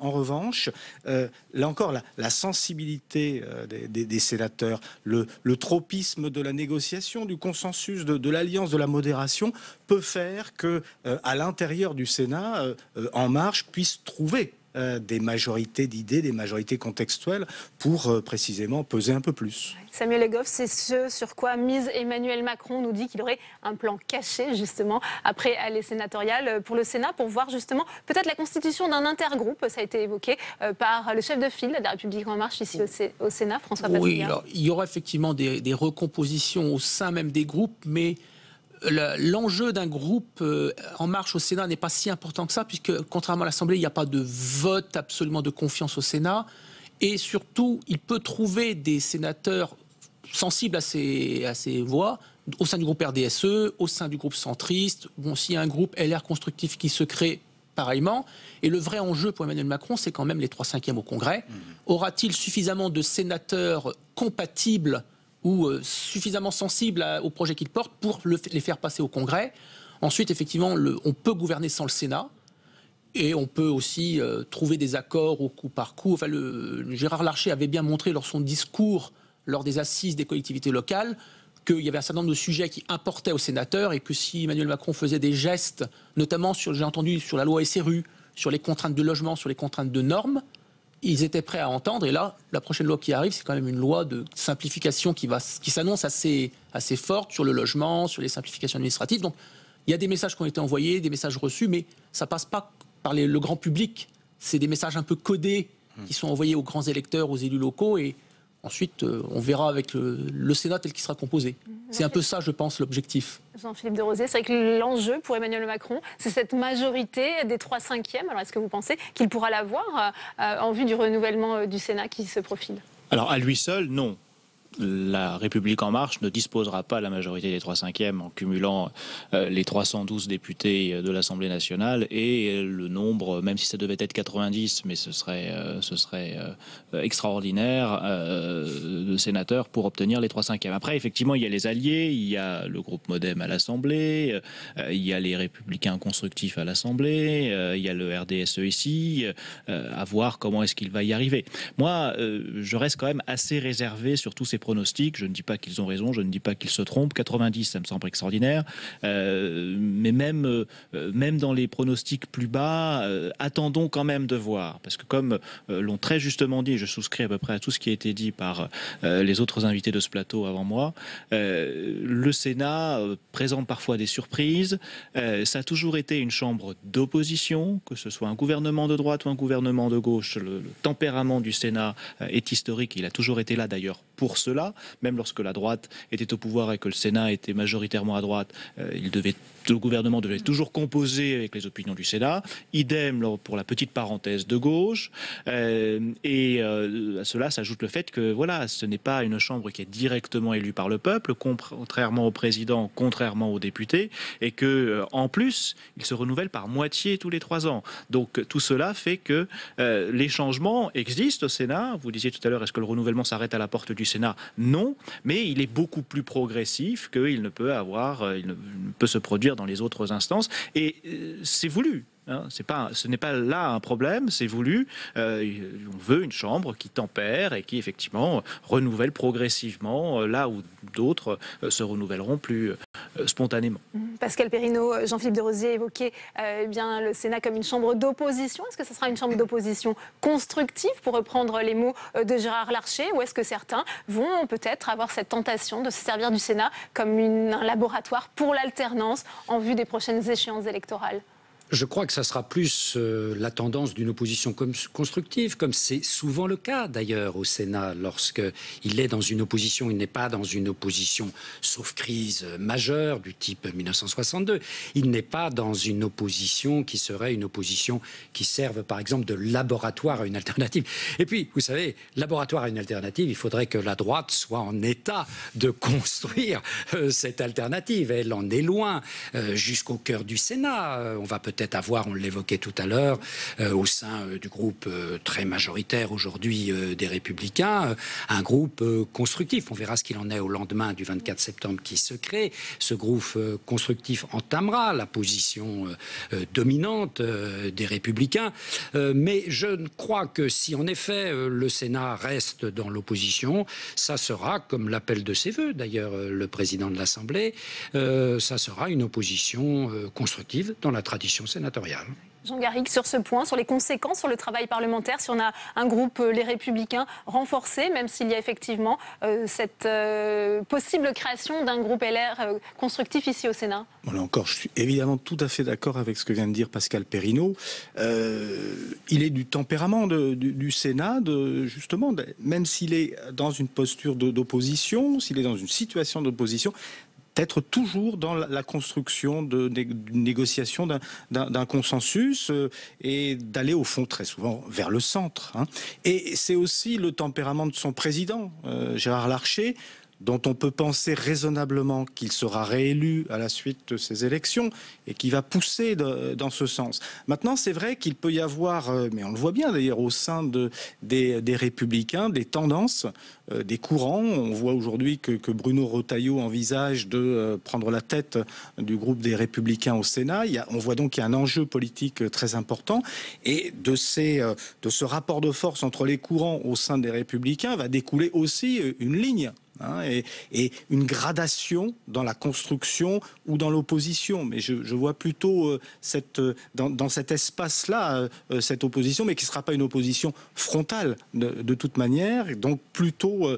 là encore, la sensibilité des sénateurs, le tropisme de la négociation, du consensus, de l'alliance, de la modération, peut faire que, à l'intérieur du Sénat, En Marche puisse trouver des majorités d'idées, des majorités contextuelles pour précisément peser un peu plus. Samuel Le Goff, c'est ce sur quoi mise Emmanuel Macron. On nous dit qu'il aurait un plan caché justement après les sénatoriales pour le Sénat, pour voir justement peut-être la constitution d'un intergroupe. Ça a été évoqué par le chef de file de La République En Marche ici au Sénat, François Patriat. Oui, alors, il y aura effectivement des recompositions au sein même des groupes, mais l'enjeu d'un groupe En Marche au Sénat n'est pas si important que ça, puisque contrairement à l'Assemblée, il n'y a pas de vote absolument de confiance au Sénat. Et surtout, il peut trouver des sénateurs sensibles à ces voix au sein du groupe RDSE, au sein du groupe centriste. Bon, s'il y a un groupe LR constructif qui se crée, pareillement. Et le vrai enjeu pour Emmanuel Macron, c'est quand même les 3/5 au Congrès. Aura-t-il suffisamment de sénateurs compatibles ou suffisamment sensibles au projet qu'il porte pour les faire passer au Congrès? Ensuite, effectivement, on peut gouverner sans le Sénat. Et on peut aussi trouver des accords au coup par coup. Enfin, Gérard Larcher avait bien montré lors de son discours, lors des assises des collectivités locales, qu'il y avait un certain nombre de sujets qui importaient aux sénateurs et que si Emmanuel Macron faisait des gestes, notamment, j'ai entendu, sur la loi SRU, sur les contraintes de logement, sur les contraintes de normes, ils étaient prêts à entendre. Et là, la prochaine loi qui arrive, c'est quand même une loi de simplification qui s'annonce assez forte sur le logement, sur les simplifications administratives. Donc, il y a des messages qui ont été envoyés, des messages reçus, mais ça passe pas par le grand public. C'est des messages un peu codés qui sont envoyés aux grands électeurs, aux élus locaux, et ensuite on verra avec le Sénat tel qu'il sera composé. C'est un peu ça, je pense, l'objectif. Jean-Philippe de Rosier, c'est vrai que l'enjeu pour Emmanuel Macron, c'est cette majorité des 3/5. Alors est-ce que vous pensez qu'il pourra l'avoir en vue du renouvellement du Sénat qui se profile? Alors à lui seul, non. La République En Marche ne disposera pas de la majorité des 3/5 en cumulant les 312 députés de l'Assemblée nationale et le nombre, même si ça devait être 90, mais ce serait extraordinaire, de sénateurs pour obtenir les 3/5. Après, effectivement, il y a les alliés, il y a le groupe Modem à l'Assemblée, il y a les Républicains constructifs à l'Assemblée, il y a le RDSE ici, à voir comment est-ce qu'il va y arriver. Moi, je reste quand même assez réservé sur tous ces pronostics. Je ne dis pas qu'ils ont raison, je ne dis pas qu'ils se trompent. 90, ça me semble extraordinaire. Mais même dans les pronostics plus bas, attendons quand même de voir. Parce que comme l'ont très justement dit, je souscris à peu près à tout ce qui a été dit par les autres invités de ce plateau avant moi, le Sénat présente parfois des surprises. Ça a toujours été une chambre d'opposition, que ce soit un gouvernement de droite ou un gouvernement de gauche. Le tempérament du Sénat est historique. Il a toujours été là d'ailleurs pour cela, même lorsque la droite était au pouvoir et que le Sénat était majoritairement à droite, le gouvernement devait toujours composer avec les opinions du Sénat. Idem pour la petite parenthèse de gauche. Et à cela s'ajoute le fait que voilà, ce n'est pas une chambre qui est directement élue par le peuple, contrairement au président, contrairement aux députés, et que en plus, il se renouvelle par moitié tous les 3 ans. Donc tout cela fait que les changements existent au Sénat. Vous disiez tout à l'heure, est-ce que le renouvellement s'arrête à la porte du Sénat? Non, mais il est beaucoup plus progressif qu'il ne peut se produire dans les autres instances, et c'est voulu. Ce n'est pas là un problème, c'est voulu. On veut une chambre qui tempère et qui effectivement renouvelle progressivement là où d'autres se renouvelleront plus spontanément. Pascal Perrineau, Jean-Philippe de Rosier évoquait le Sénat comme une chambre d'opposition. Est-ce que ce sera une chambre d'opposition constructive, pour reprendre les mots de Gérard Larcher, ou est-ce que certains vont peut-être avoir cette tentation de se servir du Sénat comme un laboratoire pour l'alternance en vue des prochaines échéances électorales? Je crois que ça sera plus la tendance d'une opposition constructive, comme c'est souvent le cas d'ailleurs au Sénat. Lorsqu'il est dans une opposition, il n'est pas dans une opposition, sauf crise majeure du type 1962. Il n'est pas dans une opposition qui serait une opposition qui serve par exemple de laboratoire à une alternative. Et puis, vous savez, laboratoire à une alternative, il faudrait que la droite soit en état de construire cette alternative. Elle en est loin, jusqu'au cœur du Sénat. On va peut-être peut-être avoir, on l'évoquait tout à l'heure, au sein du groupe très majoritaire aujourd'hui des Républicains, un groupe constructif. On verra ce qu'il en est au lendemain du 24 septembre qui se crée. Ce groupe constructif entamera la position dominante des Républicains. Mais je crois que si en effet le Sénat reste dans l'opposition, ça sera, comme l'appelle de ses voeux d'ailleurs le président de l'Assemblée, ça sera une opposition constructive dans la tradition sénatoriale. Jean Garrigue, sur ce point, sur les conséquences sur le travail parlementaire, si on a un groupe, les Républicains, renforcé, même s'il y a effectivement cette possible création d'un groupe LR constructif ici au Sénat. Bon, là encore, je suis évidemment tout à fait d'accord avec ce que vient de dire Pascal Perrineau. Il est du tempérament du Sénat, justement, même s'il est dans une posture d'opposition, s'il est dans une situation d'opposition, d'être toujours dans la construction d'une négociation, d'un consensus et d'aller au fond très souvent vers le centre. Et c'est aussi le tempérament de son président, Gérard Larcher, dont on peut penser raisonnablement qu'il sera réélu à la suite de ces élections et qui va pousser dans ce sens. Maintenant, c'est vrai qu'il peut y avoir, mais on le voit bien d'ailleurs au sein des Républicains, des tendances, des courants. On voit aujourd'hui que Bruno Retailleau envisage de prendre la tête du groupe des Républicains au Sénat. On voit donc qu'il y a un enjeu politique très important et de ce rapport de force entre les courants au sein des Républicains va découler aussi une ligne. Et une gradation dans la construction ou dans l'opposition. Mais je vois plutôt dans cet espace-là, cette opposition, mais qui ne sera pas une opposition frontale de toute manière, et donc plutôt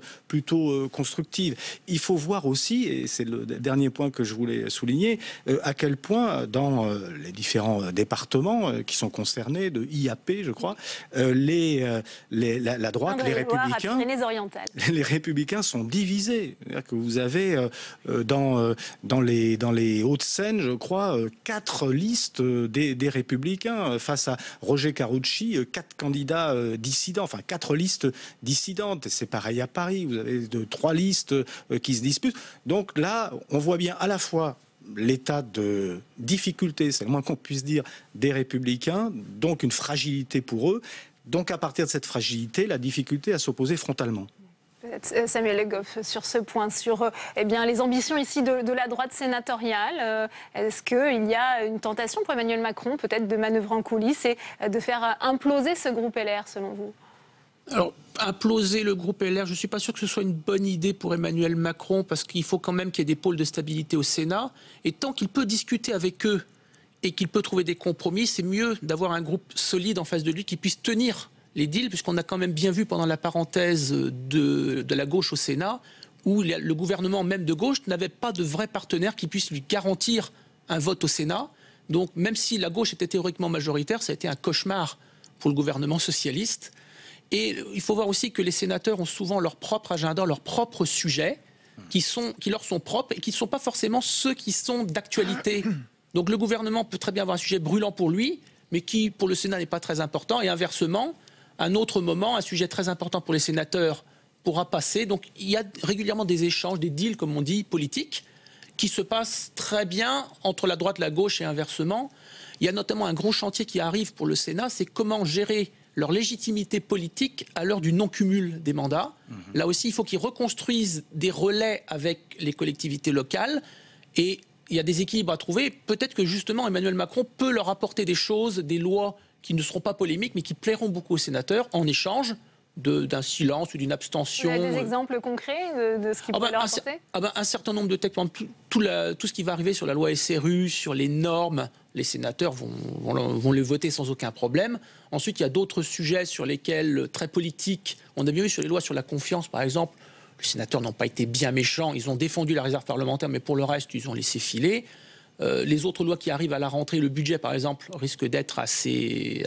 constructive. Il faut voir aussi, et c'est le dernier point que je voulais souligner, à quel point dans les différents départements qui sont concernés, de IAP, je crois, la droite, les Républicains sont divisés. C'est-à-dire que vous avez dans les Hauts-de-Seine, je crois, 4 listes des Républicains face à Roger Carucci, 4 candidats dissidents, enfin 4 listes dissidentes. Et c'est pareil à Paris, vous avez 3 listes qui se disputent. Donc là, on voit bien à la fois l'état de difficulté, c'est le moins qu'on puisse dire, des Républicains, donc une fragilité pour eux. Donc à partir de cette fragilité, la difficulté à s'opposer frontalement. Samuel Le Goff, sur ce point, sur les ambitions ici de la droite sénatoriale. Est-ce qu'il y a une tentation pour Emmanuel Macron, peut-être de manœuvrer en coulisses et de faire imploser ce groupe LR, selon vous ? Alors, imploser le groupe LR, je ne suis pas sûr que ce soit une bonne idée pour Emmanuel Macron, parce qu'il faut quand même qu'il y ait des pôles de stabilité au Sénat. Et tant qu'il peut discuter avec eux et qu'il peut trouver des compromis, c'est mieux d'avoir un groupe solide en face de lui qui puisse tenir les deals, puisqu'on a quand même bien vu pendant la parenthèse de la gauche au Sénat, où le gouvernement même de gauche n'avait pas de vrai partenaire qui puisse lui garantir un vote au Sénat. Donc même si la gauche était théoriquement majoritaire, ça a été un cauchemar pour le gouvernement socialiste. Et il faut voir aussi que les sénateurs ont souvent leur propre agenda, leurs propres sujets, qui leur sont propres et qui ne sont pas forcément ceux qui sont d'actualité. Donc le gouvernement peut très bien avoir un sujet brûlant pour lui, mais qui pour le Sénat n'est pas très important, et inversement, un autre moment, un sujet très important pour les sénateurs pourra passer. Donc il y a régulièrement des échanges, des deals, comme on dit, politiques, qui se passent très bien entre la droite, la gauche et inversement. Il y a notamment un gros chantier qui arrive pour le Sénat, c'est comment gérer leur légitimité politique à l'heure du non-cumul des mandats. Là aussi, il faut qu'ils reconstruisent des relais avec les collectivités locales, et il y a des équilibres à trouver. Peut-être que justement Emmanuel Macron peut leur apporter des choses, des lois qui ne seront pas polémiques, mais qui plairont beaucoup aux sénateurs en échange d'un silence ou d'une abstention. Vous avez des exemples concrets de ce qui pourrait leur apporter ? Un certain nombre de textes, tout ce qui va arriver sur la loi SRU, sur les normes, les sénateurs vont les voter sans aucun problème. Ensuite, il y a d'autres sujets sur lesquels, très politiques, on a bien vu sur les lois sur la confiance, par exemple, les sénateurs n'ont pas été bien méchants, ils ont défendu la réserve parlementaire, mais pour le reste, ils ont laissé filer. Les autres lois qui arrivent à la rentrée, le budget par exemple, risque d'être assez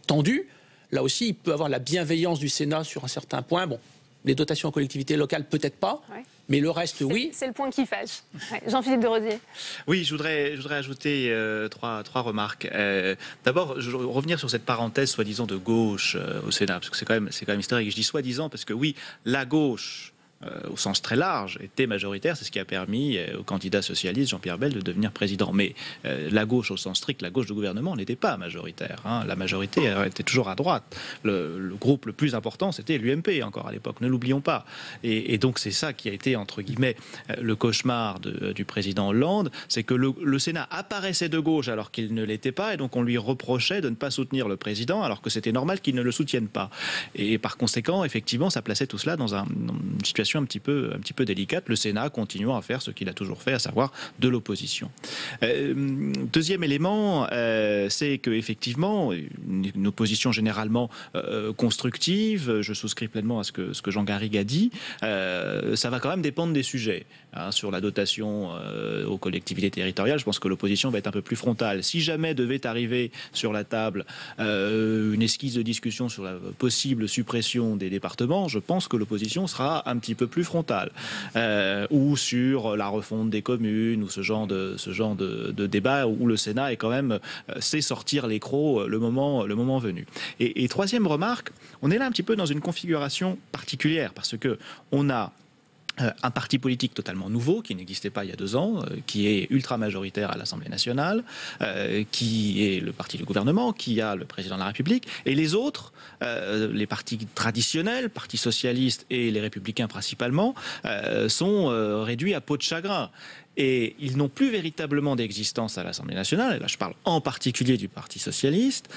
tendu. Là aussi, il peut avoir la bienveillance du Sénat sur un certain point. Bon, les dotations aux collectivités locales, peut-être pas, mais le reste, oui. C'est le point qui fâche. Jean-Philippe de Rosier. Oui, je voudrais ajouter trois remarques. D'abord, revenir sur cette parenthèse soi-disant de gauche au Sénat, parce que c'est quand même historique. Je dis soi-disant parce que oui, la gauche au sens très large, était majoritaire. C'est ce qui a permis au candidat socialiste Jean-Pierre Bel de devenir président. Mais la gauche, au sens strict, la gauche du gouvernement n'était pas majoritaire. La majorité était toujours à droite. Le groupe le plus important, c'était l'UMP, encore à l'époque, ne l'oublions pas. Et donc c'est ça qui a été, entre guillemets, le cauchemar du président Hollande, c'est que le Sénat apparaissait de gauche alors qu'il ne l'était pas, et donc on lui reprochait de ne pas soutenir le président, alors que c'était normal qu'il ne le soutienne pas. Et par conséquent, effectivement, ça plaçait tout cela dans une situation un petit peu délicate, le Sénat continuant à faire ce qu'il a toujours fait, à savoir de l'opposition. Deuxième élément, c'est qu'effectivement, une opposition généralement constructive, je souscris pleinement à ce que Jean Garrigue a dit, ça va quand même dépendre des sujets. Sur la dotation aux collectivités territoriales, je pense que l'opposition va être un peu plus frontale. Si jamais devait arriver sur la table une esquisse de discussion sur la possible suppression des départements, je pense que l'opposition sera un petit peu plus frontale. Ou sur la refonte des communes, ou ce genre de débat où le Sénat est quand même sait sortir les crocs le moment venu. Et troisième remarque, on est là un petit peu dans une configuration particulière parce que on a un parti politique totalement nouveau qui n'existait pas il y a 2 ans, qui est ultra majoritaire à l'Assemblée nationale, qui est le parti du gouvernement, qui a le président de la République, et les autres, les partis traditionnels, Parti socialiste et les Républicains principalement, sont réduits à peau de chagrin. Et ils n'ont plus véritablement d'existence à l'Assemblée nationale, et là je parle en particulier du Parti socialiste.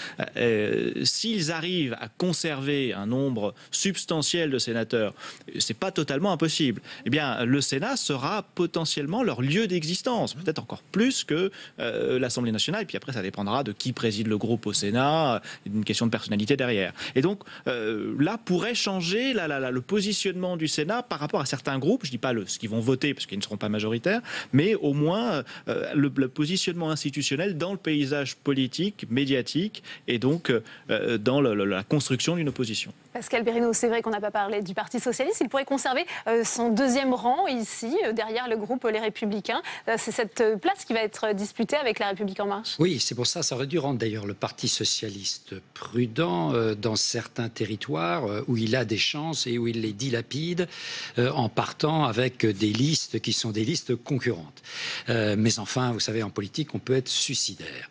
S'ils arrivent à conserver un nombre substantiel de sénateurs, c'est pas totalement impossible, eh bien le Sénat sera potentiellement leur lieu d'existence, peut-être encore plus que l'Assemblée nationale, et puis après ça dépendra de qui préside le groupe au Sénat, une question de personnalité derrière. Et donc là pourrait changer le positionnement du Sénat par rapport à certains groupes, je dis pas ce qu'ils vont voter parce qu'ils ne seront pas majoritaires, mais au moins le positionnement institutionnel dans le paysage politique, médiatique, et donc dans la construction d'une opposition. Pascal Perrineau, c'est vrai qu'on n'a pas parlé du Parti socialiste. Il pourrait conserver son 2e rang ici, derrière le groupe Les Républicains. C'est cette place qui va être disputée avec La République En Marche. Oui, c'est pour ça. Ça aurait dû rendre d'ailleurs le Parti socialiste prudent dans certains territoires où il a des chances et où il les dilapide en partant avec des listes qui sont des listes concurrentes. Mais enfin, vous savez, en politique, on peut être suicidaire.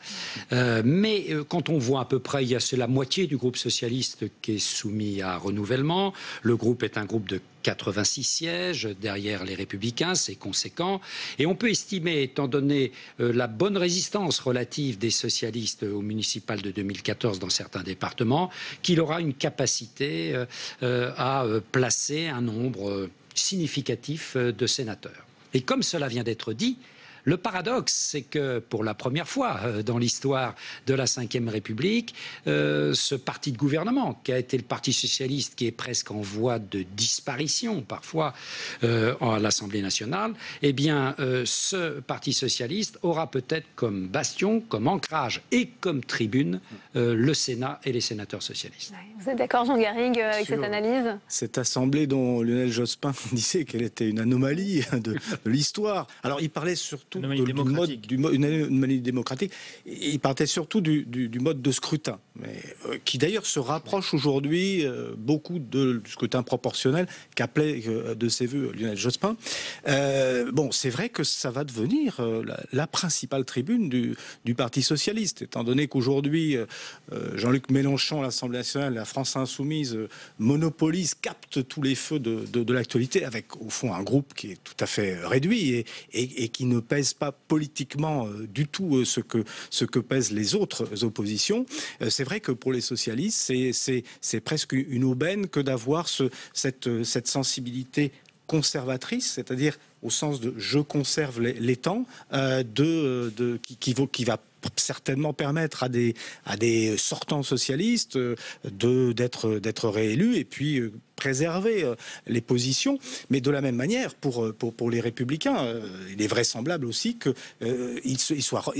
Mais quand on voit à peu près, c'est la moitié du groupe socialiste qui est soumis à renouvellement. Le groupe est un groupe de 86 sièges derrière les Républicains, c'est conséquent. Et on peut estimer, étant donné la bonne résistance relative des socialistes au municipal de 2014 dans certains départements, qu'il aura une capacité à placer un nombre significatif de sénateurs. Et comme cela vient d'être dit, le paradoxe, c'est que pour la première fois dans l'histoire de la Ve République, ce parti de gouvernement, qui a été le Parti socialiste, qui est presque en voie de disparition parfois à l'Assemblée nationale, eh bien, ce Parti socialiste aura peut-être comme bastion, comme ancrage et comme tribune le Sénat et les sénateurs socialistes. Vous êtes d'accord, Jean Garrigue, avec cette analyse ? Cette assemblée dont Lionel Jospin disait qu'elle était une anomalie de l'histoire. Alors, il parlait surtout une anomalie démocratique. Il partait surtout du mode de scrutin, mais, qui d'ailleurs se rapproche aujourd'hui beaucoup du scrutin proportionnel qu'appelait de ses voeux Lionel Jospin. Bon, c'est vrai que ça va devenir la principale tribune du Parti socialiste, étant donné qu'aujourd'hui, Jean-Luc Mélenchon à l'Assemblée nationale, la France insoumise monopolise, capte tous les feux de l'actualité, avec au fond un groupe qui est tout à fait réduit et qui ne pèse pas politiquement du tout ce que pèsent les autres oppositions. C'est vrai que pour les socialistes, c'est presque une aubaine que d'avoir cette sensibilité conservatrice, c'est-à-dire au sens de je conserve les temps, qui va certainement permettre à des sortants socialistes d'être réélus et puis préserver les positions. Mais de la même manière, pour les Républicains, il est vraisemblable aussi qu'ils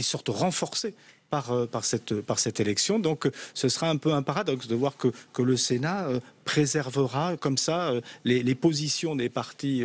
sortent renforcés par cette élection. Donc ce sera un peu un paradoxe de voir que le Sénat préservera comme ça les positions des partis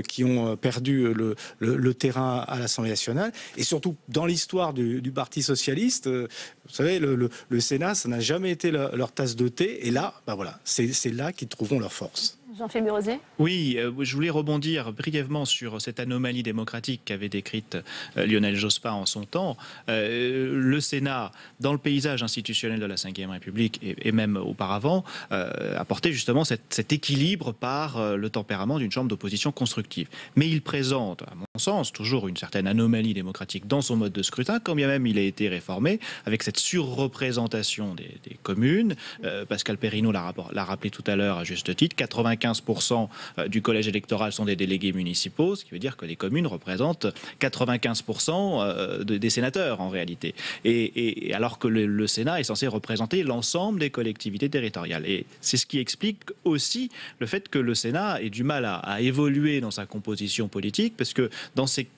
qui ont perdu le terrain à l'Assemblée nationale. Et surtout, dans l'histoire du Parti socialiste, vous savez, le Sénat, ça n'a jamais été leur tasse de thé. Et là, voilà, c'est là qu'ils trouveront leur force. Jean-Philippe Desrosiers. Oui, je voulais rebondir brièvement sur cette anomalie démocratique qu'avait décrite Lionel Jospin en son temps. Le Sénat, dans le paysage institutionnel de la Ve République et même auparavant, apportait justement cet équilibre par le tempérament d'une chambre d'opposition constructive. Mais il présente, à mon sens, toujours une certaine anomalie démocratique dans son mode de scrutin, quand bien même il a été réformé, avec cette surreprésentation des communes. Pascal Perrineau l'a rappelé tout à l'heure à juste titre, 95% du collège électoral sont des délégués municipaux, ce qui veut dire que les communes représentent 95% des sénateurs en réalité. Et alors que le Sénat est censé représenter l'ensemble des collectivités territoriales. Et c'est ce qui explique aussi le fait que le Sénat ait du mal à évoluer dans sa composition politique, parce que dans ces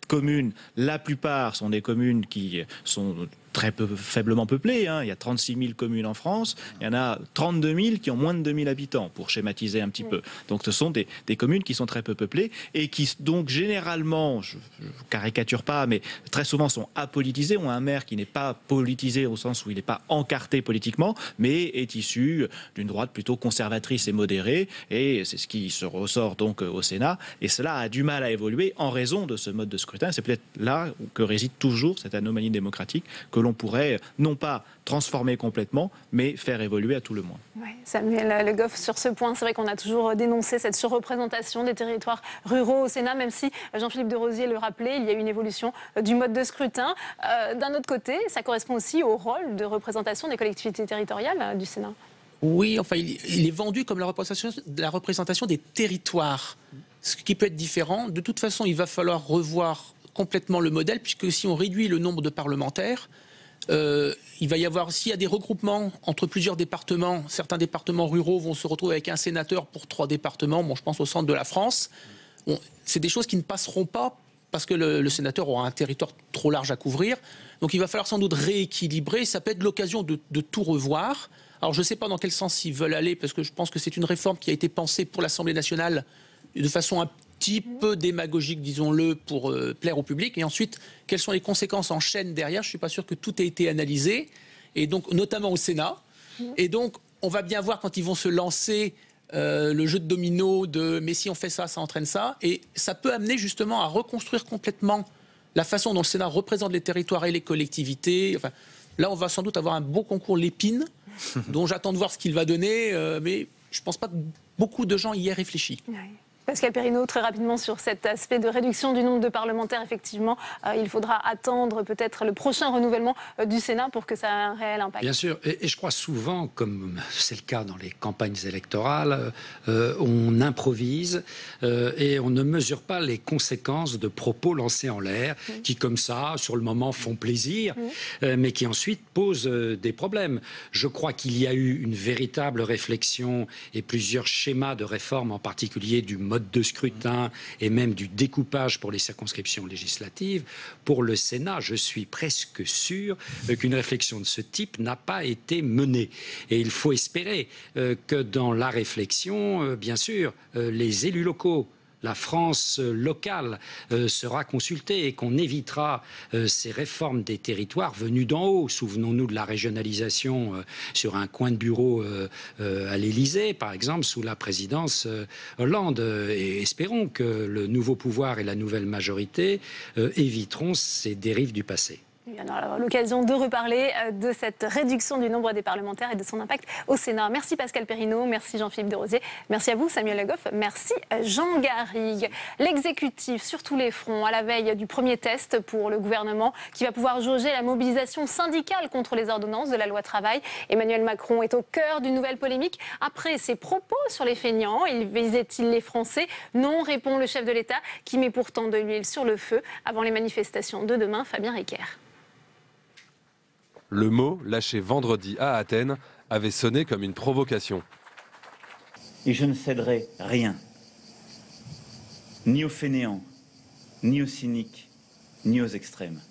communes, la plupart sont des communes qui sont très faiblement peuplées. Il y a 36 000 communes en France. Il y en a 32 000 qui ont moins de 2 000 habitants, pour schématiser un petit peu. Donc ce sont des communes qui sont très peu peuplées et qui, donc généralement, je ne caricature pas, mais très souvent sont apolitisées, ont un maire qui n'est pas politisé au sens où il n'est pas encarté politiquement, mais est issu d'une droite plutôt conservatrice et modérée. Et c'est ce qui se ressort donc au Sénat. Et cela a du mal à évoluer en raison de ce mode de scrutin. C'est peut-être là que réside toujours cette anomalie démocratique que l'on pourrait non pas transformer complètement, mais faire évoluer à tout le moins. Oui, Samuel Le Goff, sur ce point, c'est vrai qu'on a toujours dénoncé cette surreprésentation des territoires ruraux au Sénat, même si Jean-Philippe Desrosiers le rappelait, il y a eu une évolution du mode de scrutin. D'un autre côté, ça correspond aussi au rôle de représentation des collectivités territoriales du Sénat. Oui, enfin, il est vendu comme la représentation des territoires, ce qui peut être différent. De toute façon, il va falloir revoir complètement le modèle, puisque si on réduit le nombre de parlementaires, il va y avoir, s'il y a des regroupements entre plusieurs départements, certains départements ruraux vont se retrouver avec un sénateur pour 3 départements, je pense au centre de la France. C'est des choses qui ne passeront pas parce que le sénateur aura un territoire trop large à couvrir. Donc il va falloir sans doute rééquilibrer, ça peut être l'occasion de tout revoir. Alors je ne sais pas dans quel sens ils veulent aller, parce que je pense que c'est une réforme qui a été pensée pour l'Assemblée nationale de façon un petit peu démagogique, disons-le, pour plaire au public. Et ensuite, quelles sont les conséquences en chaîne derrière? Je ne suis pas sûr que tout ait été analysé, et donc notamment au Sénat. Et donc, on va bien voir quand ils vont se lancer le jeu de domino de « mais si on fait ça, ça entraîne ça ». Et ça peut amener justement à reconstruire complètement la façon dont le Sénat représente les territoires et les collectivités. Enfin, là, on va sans doute avoir un beau concours Lépine, dont j'attends de voir ce qu'il va donner, mais je ne pense pas que beaucoup de gens y aient réfléchi. Oui. Pascal Perrineau, très rapidement sur cet aspect de réduction du nombre de parlementaires, effectivement, il faudra attendre peut-être le prochain renouvellement du Sénat pour que ça ait un réel impact. Bien sûr, et je crois souvent, comme c'est le cas dans les campagnes électorales, on improvise et on ne mesure pas les conséquences de propos lancés en l'air, qui comme ça, sur le moment, font plaisir, mais qui ensuite posent des problèmes. Je crois qu'il y a eu une véritable réflexion et plusieurs schémas de réforme, en particulier du mode de scrutin et même du découpage pour les circonscriptions législatives. Pour le Sénat, je suis presque sûr qu'une réflexion de ce type n'a pas été menée. Et il faut espérer que dans la réflexion, bien sûr, les élus locaux, la France locale sera consultée et qu'on évitera ces réformes des territoires venues d'en haut. Souvenons-nous de la régionalisation sur un coin de bureau à l'Élysée, par exemple, sous la présidence Hollande. Et espérons que le nouveau pouvoir et la nouvelle majorité éviteront ces dérives du passé. On aura l'occasion de reparler de cette réduction du nombre des parlementaires et de son impact au Sénat. Merci Pascal Perrineau, merci Jean-Philippe Desrosiers, merci à vous Samuel Le Goff, merci Jean Garrigue. L'exécutif sur tous les fronts à la veille du premier test pour le gouvernement qui va pouvoir jauger la mobilisation syndicale contre les ordonnances de la loi travail. Emmanuel Macron est au cœur d'une nouvelle polémique après ses propos sur les feignants. Visait-il les Français? Non, répond le chef de l'État qui met pourtant de l'huile sur le feu avant les manifestations de demain. Fabien Riquer. Le mot, lâché vendredi à Athènes, avait sonné comme une provocation. Et je ne céderai rien, ni aux fainéants, ni aux cyniques, ni aux extrêmes.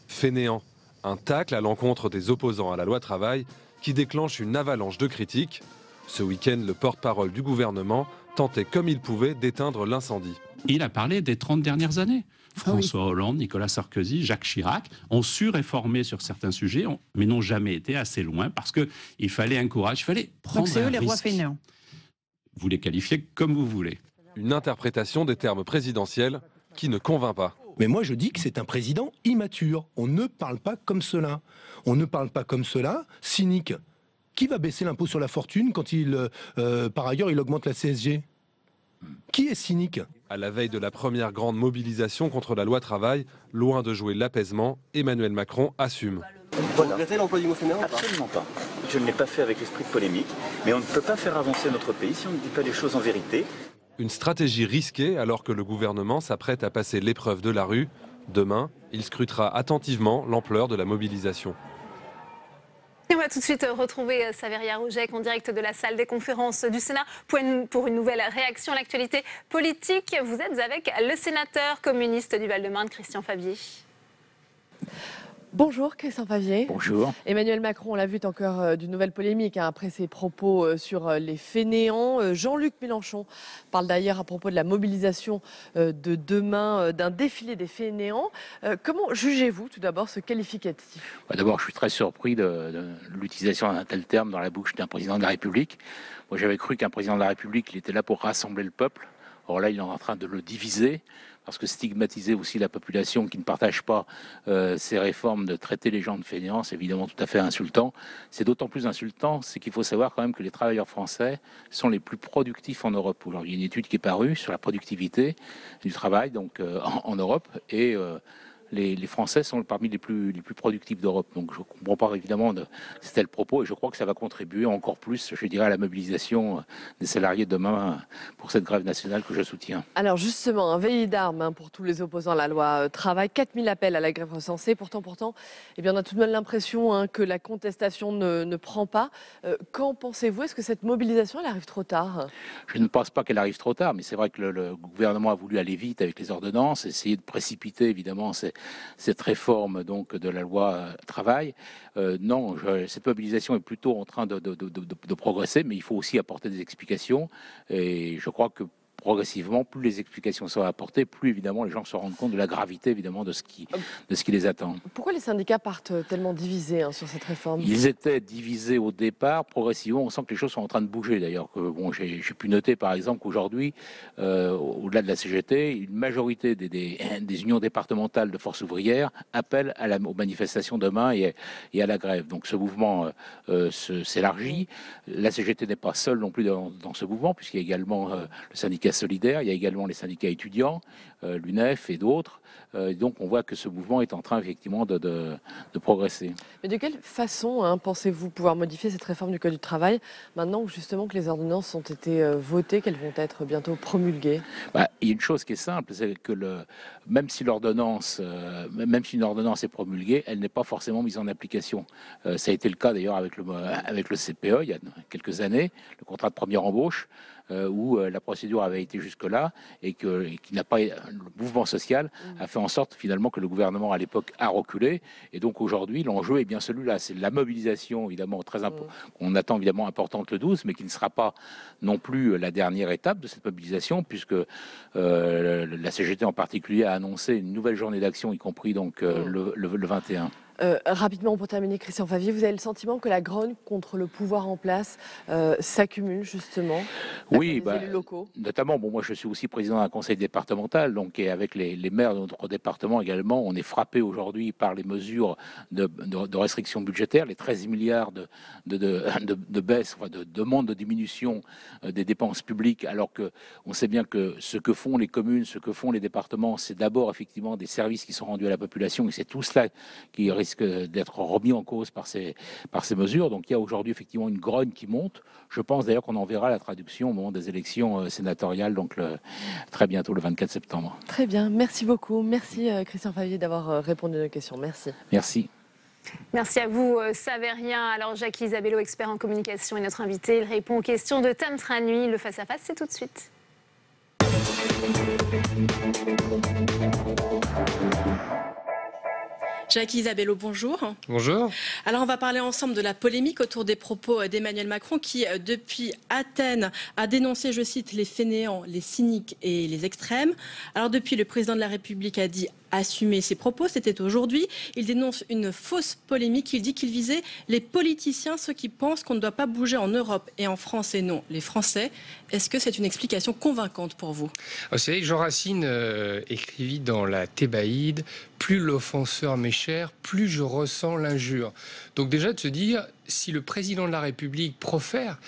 Fainéant, un tacle à l'encontre des opposants à la loi travail qui déclenche une avalanche de critiques. Ce week-end, le porte-parole du gouvernement tentait comme il pouvait d'éteindre l'incendie. Il a parlé des 30 dernières années. François Hollande, Nicolas Sarkozy, Jacques Chirac ont su réformer sur certains sujets, mais n'ont jamais été assez loin parce qu'il fallait un courage, il fallait prendre un risque. Donc c'est eux les rois fainéants. Vous les qualifiez comme vous voulez. Une interprétation des termes présidentiels qui ne convainc pas. Mais moi je dis que c'est un président immature. On ne parle pas comme cela. On ne parle pas comme cela, cynique. Qui va baisser l'impôt sur la fortune quand par ailleurs il augmente la CSG? Qui est cynique? À la veille de la première grande mobilisation contre la loi travail, loin de jouer l'apaisement, Emmanuel Macron assume. Vous regrettez l'emploi du mot fainéant? Absolument pas. Je ne l'ai pas fait avec l'esprit de polémique, mais on ne peut pas faire avancer notre pays si on ne dit pas les choses en vérité. Une stratégie risquée alors que le gouvernement s'apprête à passer l'épreuve de la rue. Demain, il scrutera attentivement l'ampleur de la mobilisation. Et on va tout de suite retrouver Saveria Rougec en direct de la salle des conférences du Sénat pour une nouvelle réaction à l'actualité politique. Vous êtes avec le sénateur communiste du Val-de-Marne, Christian Favier. Bonjour Christian Favier. Bonjour. Emmanuel Macron, on l'a vu, est encore d'une nouvelle polémique après ses propos sur les fainéants. Jean-Luc Mélenchon parle d'ailleurs à propos de la mobilisation de demain d'un défilé des fainéants. Comment jugez-vous tout d'abord ce qualificatif? D'abord, je suis très surpris de l'utilisation d'un tel terme dans la bouche d'un président de la République. Moi, j'avais cru qu'un président de la République, il était là pour rassembler le peuple. Or là, il est en train de le diviser. Parce que stigmatiser aussi la population qui ne partage pas ces réformes, de traiter les gens de fainéants, c'est évidemment tout à fait insultant. C'est d'autant plus insultant, c'est qu'il faut savoir quand même que les travailleurs français sont les plus productifs en Europe. Aujourd'hui, il y a une étude qui est parue sur la productivité du travail donc, en Europe et les Français sont parmi les plus productifs d'Europe. Donc je ne comprends pas évidemment c'était le propos et je crois que ça va contribuer encore plus, je dirais, à la mobilisation des salariés demain pour cette grève nationale que je soutiens. Alors justement, un veillée d'armes pour tous les opposants à la loi travail, 4000 appels à la grève recensés. Pourtant, eh bien, on a tout de même l'impression que la contestation ne prend pas. Qu'en pensez-vous? Est-ce que cette mobilisation elle arrive trop tard? Je ne pense pas qu'elle arrive trop tard, mais c'est vrai que le gouvernement a voulu aller vite avec les ordonnances, essayer de précipiter évidemment cette réforme donc de la loi travail. Non, cette mobilisation est plutôt en train de progresser, mais il faut aussi apporter des explications. Et je crois que progressivement, plus les explications sont apportées, plus évidemment les gens se rendent compte de la gravité évidemment de ce qui les attend. Pourquoi les syndicats partent tellement divisés sur cette réforme? Ils étaient divisés au départ. Progressivement, on sent que les choses sont en train de bouger. D'ailleurs, bon, j'ai pu noter par exemple qu'aujourd'hui, au-delà de la CGT, une majorité des unions départementales de forces ouvrières appellent aux manifestations demain et à la grève. Donc ce mouvement s'élargit. La CGT n'est pas seule non plus dans ce mouvement, puisqu'il y a également le syndicat solidaire, il y a également les syndicats étudiants, l'UNEF et d'autres. Donc on voit que ce mouvement est en train effectivement de progresser. Mais de quelle façon pensez-vous pouvoir modifier cette réforme du Code du travail maintenant justement que les ordonnances ont été votées, qu'elles vont être bientôt promulguées? Il y a une chose qui est simple, c'est que même si une ordonnance est promulguée, elle n'est pas forcément mise en application. Ça a été le cas d'ailleurs avec le CPE il y a quelques années, le contrat de première embauche, où la procédure avait été jusque-là et qui n'a pas le mouvement social a fait en sorte finalement que le gouvernement à l'époque a reculé. Et donc aujourd'hui, l'enjeu est bien celui-là. C'est la mobilisation évidemment qu'on attend évidemment importante le 12, mais qui ne sera pas non plus la dernière étape de cette mobilisation, puisque la CGT en particulier a annoncé une nouvelle journée d'action, y compris donc le 21. Rapidement pour terminer, Christian Favier, vous avez le sentiment que la grogne contre le pouvoir en place s'accumule justement? Oui, les élus locaux. Notamment, moi je suis aussi président d'un conseil départemental, donc et avec les maires de notre département également, on est frappé aujourd'hui par les mesures de restrictions budgétaires, les 13 milliards de baisse, de demande de diminution des dépenses publiques, alors que on sait bien que ce que font les communes, ce que font les départements, c'est d'abord effectivement des services qui sont rendus à la population, et c'est tout cela qui risque d'être remis en cause par ces mesures. Donc il y a aujourd'hui effectivement une grogne qui monte. Je pense d'ailleurs qu'on en verra la traduction au moment des élections sénatoriales, donc très bientôt le 24 septembre. Très bien, merci beaucoup. Merci Christian Favier d'avoir répondu à nos questions. Merci. Merci. Merci à vous, Saverien. Alors, Jacques Isabello, expert en communication, est notre invité. Il répond aux questions de Tam Tranui. Le face-à-face, c'est tout de suite. Jacques Isabello, bonjour. Bonjour. Alors on va parler ensemble de la polémique autour des propos d'Emmanuel Macron qui, depuis Athènes, a dénoncé, je cite, les fainéants, les cyniques et les extrêmes. Alors depuis, le président de la République a dit assumer ses propos. C'était aujourd'hui. Il dénonce une fausse polémique. Il dit qu'il visait les politiciens, ceux qui pensent qu'on ne doit pas bouger en Europe et en France et non les Français. Est-ce que c'est une explication convaincante pour vous? Vous savez, Jean Racine écrivit dans la Thébaïde « Plus l'offenseur m'est cher, plus je ressens l'injure ». Donc déjà de se dire, si le président de la République profère,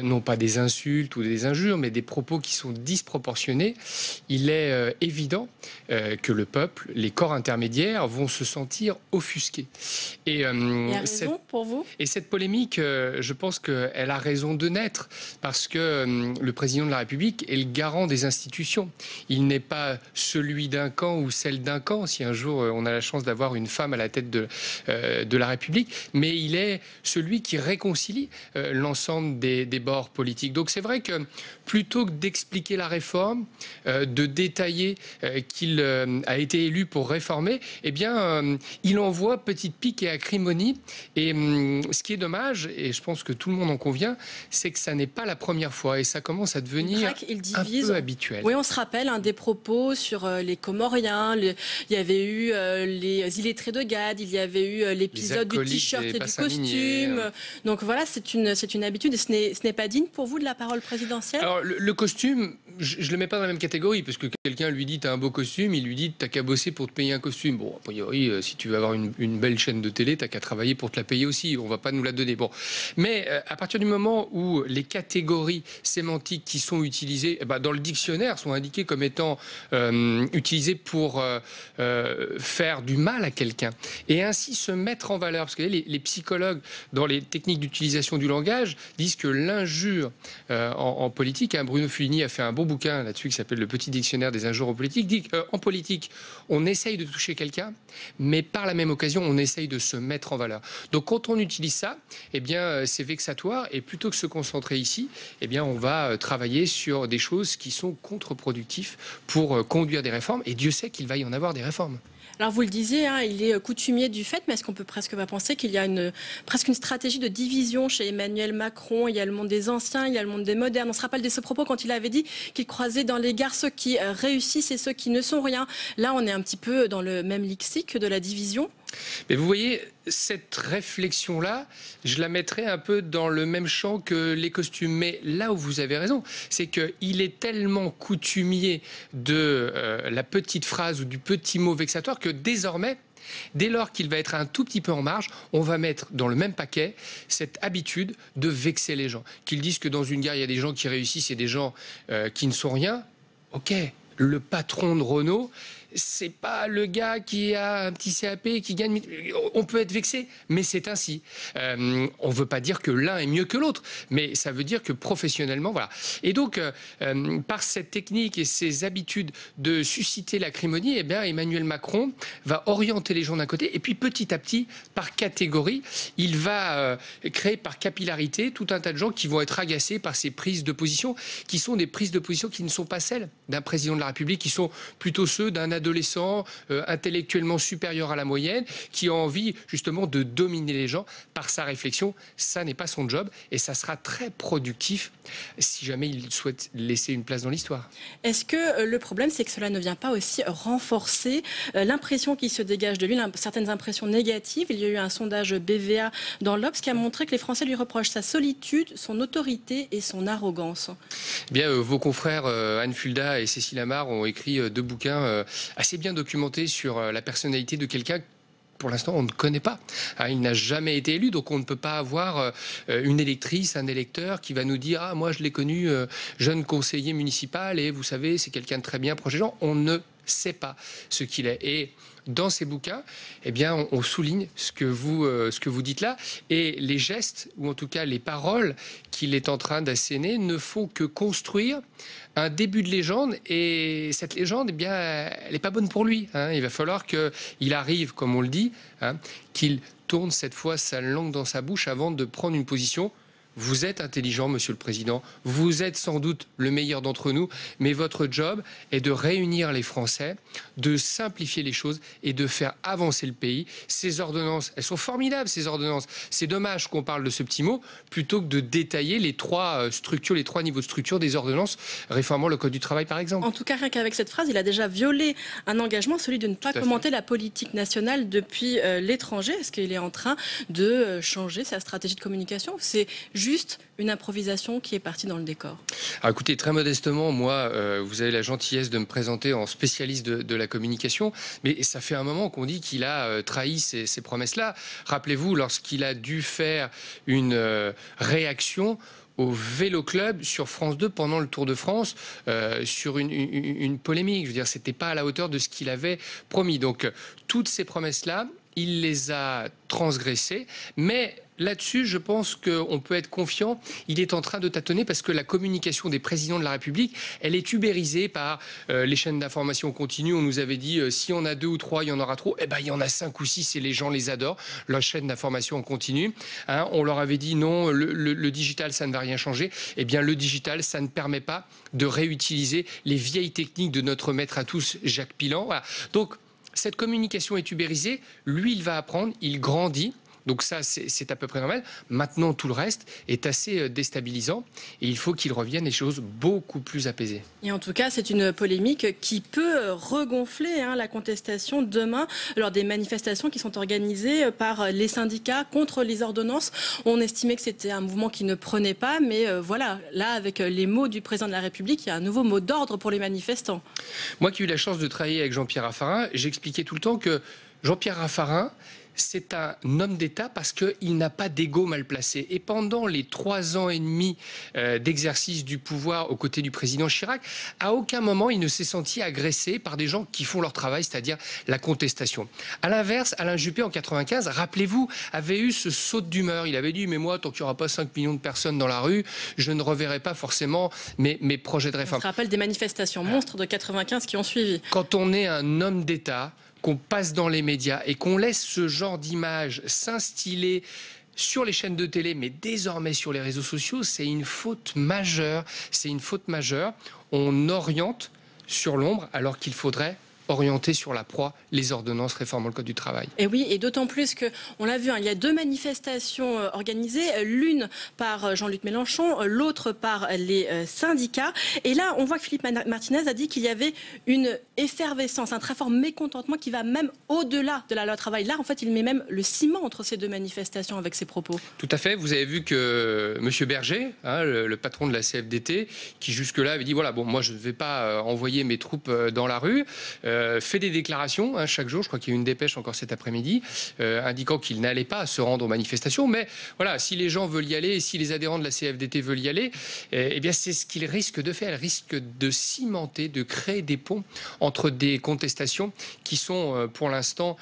non pas des insultes ou des injures, mais des propos qui sont disproportionnés, il est évident que le peuple, les corps intermédiaires vont se sentir offusqués. Et, il a raison pour vous? Et cette polémique, je pense qu'elle a raison de naître, parce que le président de la République est le garant des institutions. Il n'est pas celui d'un camp ou celle d'un camp, si un jour on a la chance d'avoir une femme à la tête de la République, mais il est celui qui réconcilie l'ensemble des bords politiques. Donc c'est vrai que plutôt que d'expliquer la réforme, de détailler qu'il a été élu pour réformer, eh bien, il envoie petite pique et acrimonie. Et ce qui est dommage, et je pense que tout le monde en convient, c'est que ça n'est pas la première fois et ça commence à devenir un peu habituel. Oui, on se rappelle des propos sur les Comoriens, il y avait eu les illettrés de Gade, il y avait eu l'épisode du t-shirt et du costume. Donc voilà, c'est une habitude et ce n'est pas digne pour vous de la parole présidentielle? Alors le costume, je ne le mets pas dans la même catégorie, parce que quelqu'un lui dit t'as un beau costume, il lui dit t'as qu'à bosser pour te payer un costume. Bon, a priori, si tu veux avoir une belle chaîne de télé, t'as qu'à travailler pour te la payer aussi, on va pas nous la donner. Bon, mais à partir du moment où les catégories sémantiques qui sont utilisées dans le dictionnaire sont indiquées comme étant utilisées pour faire du mal à quelqu'un, et ainsi se mettre en valeur, parce que les psychologues, dans les techniques d'utilisation du langage, disent que l'injure en politique, Bruno Fulini a fait un bon bouquin là-dessus qui s'appelle Le Petit Dictionnaire des injures en politique, dit qu'en politique, on essaye de toucher quelqu'un, mais par la même occasion, on essaye de se mettre en valeur. Donc quand on utilise ça, eh bien, c'est vexatoire, et plutôt que se concentrer ici, eh bien, on va travailler sur des choses qui sont contre-productives pour conduire des réformes, et Dieu sait qu'il va y en avoir des réformes. Alors vous le disiez, il est coutumier du fait, mais est-ce qu'on peut presque pas penser qu'il y a presque une stratégie de division chez Emmanuel Macron? Il y a le monde des anciens, il y a le monde des modernes. On se rappelle de ce propos quand il avait dit qu'il croisait dans les gares ceux qui réussissent et ceux qui ne sont rien. Là, on est un petit peu dans le même lexique de la division. Mais vous voyez, cette réflexion-là, je la mettrais un peu dans le même champ que les costumes. Mais là où vous avez raison, c'est qu'il est tellement coutumier de la petite phrase ou du petit mot vexatoire que désormais, dès lors qu'il va être un tout petit peu en marge, on va mettre dans le même paquet cette habitude de vexer les gens. Qu'ils disent que dans une gare, il y a des gens qui réussissent et des gens qui ne sont rien. Ok, le patron de Renault, c'est pas le gars qui a un petit CAP et qui gagne. On peut être vexé, mais c'est ainsi. On veut pas dire que l'un est mieux que l'autre, mais ça veut dire que professionnellement, voilà. Et donc, par cette technique et ces habitudes de susciter l'acrimonie, eh bien, Emmanuel Macron va orienter les gens d'un côté, et puis petit à petit, par catégorie, il va créer par capillarité tout un tas de gens qui vont être agacés par ces prises de position, qui sont des prises de position qui ne sont pas celles d'un président de la République, qui sont plutôt ceux d'un adolescent intellectuellement supérieur à la moyenne, qui a envie justement de dominer les gens par sa réflexion. Ça n'est pas son job, et ça sera très productif si jamais il souhaite laisser une place dans l'histoire. Est-ce que le problème, c'est que cela ne vient pas aussi renforcer l'impression qui se dégage de lui, certaines impressions négatives? Il y a eu un sondage BVA dans l'Obs qui a montré que les Français lui reprochent sa solitude, son autorité et son arrogance. Eh bien, vos confrères Anne Fulda et Cécile Amar ont écrit 2 bouquins assez bien documentés sur la personnalité de quelqu'un pour l'instant, on ne connaît pas. Il n'a jamais été élu, donc on ne peut pas avoir une électrice, un électeur qui va nous dire « Ah, moi, je l'ai connu jeune conseiller municipal et vous savez, c'est quelqu'un de très bien proche des gens. » On ne sait pas ce qu'il est. Et dans ces bouquins, eh bien, on souligne ce que vous dites là. Et les gestes, ou en tout cas les paroles qu'il est en train d'asséner, ne font que construire un début de légende. Et cette légende, eh bien, elle n'est pas bonne pour lui. Il va falloir qu'il arrive, comme on le dit, qu'il tourne cette fois sa langue dans sa bouche avant de prendre une position. vous êtes intelligent, Monsieur le Président, vous êtes sans doute le meilleur d'entre nous, mais votre job est de réunir les Français, de simplifier les choses et de faire avancer le pays. Ces ordonnances, elles sont formidables, ces ordonnances. C'est dommage qu'on parle de ce petit mot plutôt que de détailler les trois structures, les trois niveaux de structure des ordonnances réformant le Code du travail, par exemple. En tout cas, rien qu'avec cette phrase, il a déjà violé un engagement, celui de ne pas commenter la politique nationale depuis l'étranger. Est-ce qu'il est en train de changer sa stratégie de communication? C'est juste une improvisation qui est partie dans le décor. Alors écoutez, très modestement, moi, vous avez la gentillesse de me présenter en spécialiste de la communication, mais ça fait un moment qu'on dit qu'il a trahi ces promesses-là. Rappelez-vous, lorsqu'il a dû faire une réaction au Vélo Club sur France 2 pendant le Tour de France, sur une polémique. Je veux dire, c'était pas à la hauteur de ce qu'il avait promis. Donc, toutes ces promesses-là, il les a transgressées, mais là-dessus, je pense qu'on peut être confiant. Il est en train de tâtonner parce que la communication des présidents de la République, elle est ubérisée par les chaînes d'information continue. On nous avait dit, si on a 2 ou 3, il y en aura trop. Eh ben, il y en a 5 ou 6 et les gens les adorent. Leur chaîne d'information en continu. Hein, on leur avait dit, non, le digital, ça ne va rien changer. Eh bien, le digital, ça ne permet pas de réutiliser les vieilles techniques de notre maître à tous, Jacques Pilan. Voilà. Donc, cette communication est ubérisée. Lui, il va apprendre, il grandit. Donc ça, c'est à peu près normal. Maintenant, tout le reste est assez déstabilisant et il faut qu'il revienne des choses beaucoup plus apaisées. Et en tout cas, c'est une polémique qui peut regonfler la contestation demain lors des manifestations qui sont organisées par les syndicats contre les ordonnances. On estimait que c'était un mouvement qui ne prenait pas, mais voilà, là, avec les mots du président de la République, il y a un nouveau mot d'ordre pour les manifestants. Moi qui ai eu la chance de travailler avec Jean-Pierre Raffarin, j'expliquais tout le temps que Jean-Pierre Raffarin, c'est un homme d'État parce qu'il n'a pas d'ego mal placé. Et pendant les 3 ans et demi d'exercice du pouvoir aux côtés du président Chirac, à aucun moment il ne s'est senti agressé par des gens qui font leur travail, c'est-à-dire la contestation. À l'inverse, Alain Juppé en 95, rappelez-vous, avait eu ce saut d'humeur. Il avait dit, mais moi, tant qu'il n'y aura pas 5 millions de personnes dans la rue, je ne reverrai pas forcément mes projets de réforme. On se rappelle des manifestations monstres de 95 qui ont suivi. Quand on est un homme d'État, qu'on passe dans les médias et qu'on laisse ce genre d'image s'instiller sur les chaînes de télé, mais désormais sur les réseaux sociaux, c'est une faute majeure. C'est une faute majeure. On oriente sur l'ombre alors qu'il faudrait orienter sur la proie les ordonnances réformant le Code du travail. Et oui, et d'autant plus qu'on l'a vu, il y a 2 manifestations organisées, l'une par Jean-Luc Mélenchon, l'autre par les syndicats. Et là, on voit que Philippe Martinez a dit qu'il y avait une effervescence, un très fort mécontentement qui va même au-delà de la loi travail. Là, en fait, il met même le ciment entre ces 2 manifestations avec ses propos. Tout à fait. Vous avez vu que M. Berger, le patron de la CFDT, qui jusque-là avait dit, voilà, bon, moi, je ne vais pas envoyer mes troupes dans la rue, fait des déclarations chaque jour. Je crois qu'il y a eu une dépêche encore cet après-midi indiquant qu'il n'allait pas se rendre aux manifestations. Mais voilà, si les gens veulent y aller et si les adhérents de la CFDT veulent y aller, eh bien c'est ce qu'ils risquent de faire. Ils risquent de cimenter, de créer des ponts entre des contestations qui sont pour l'instant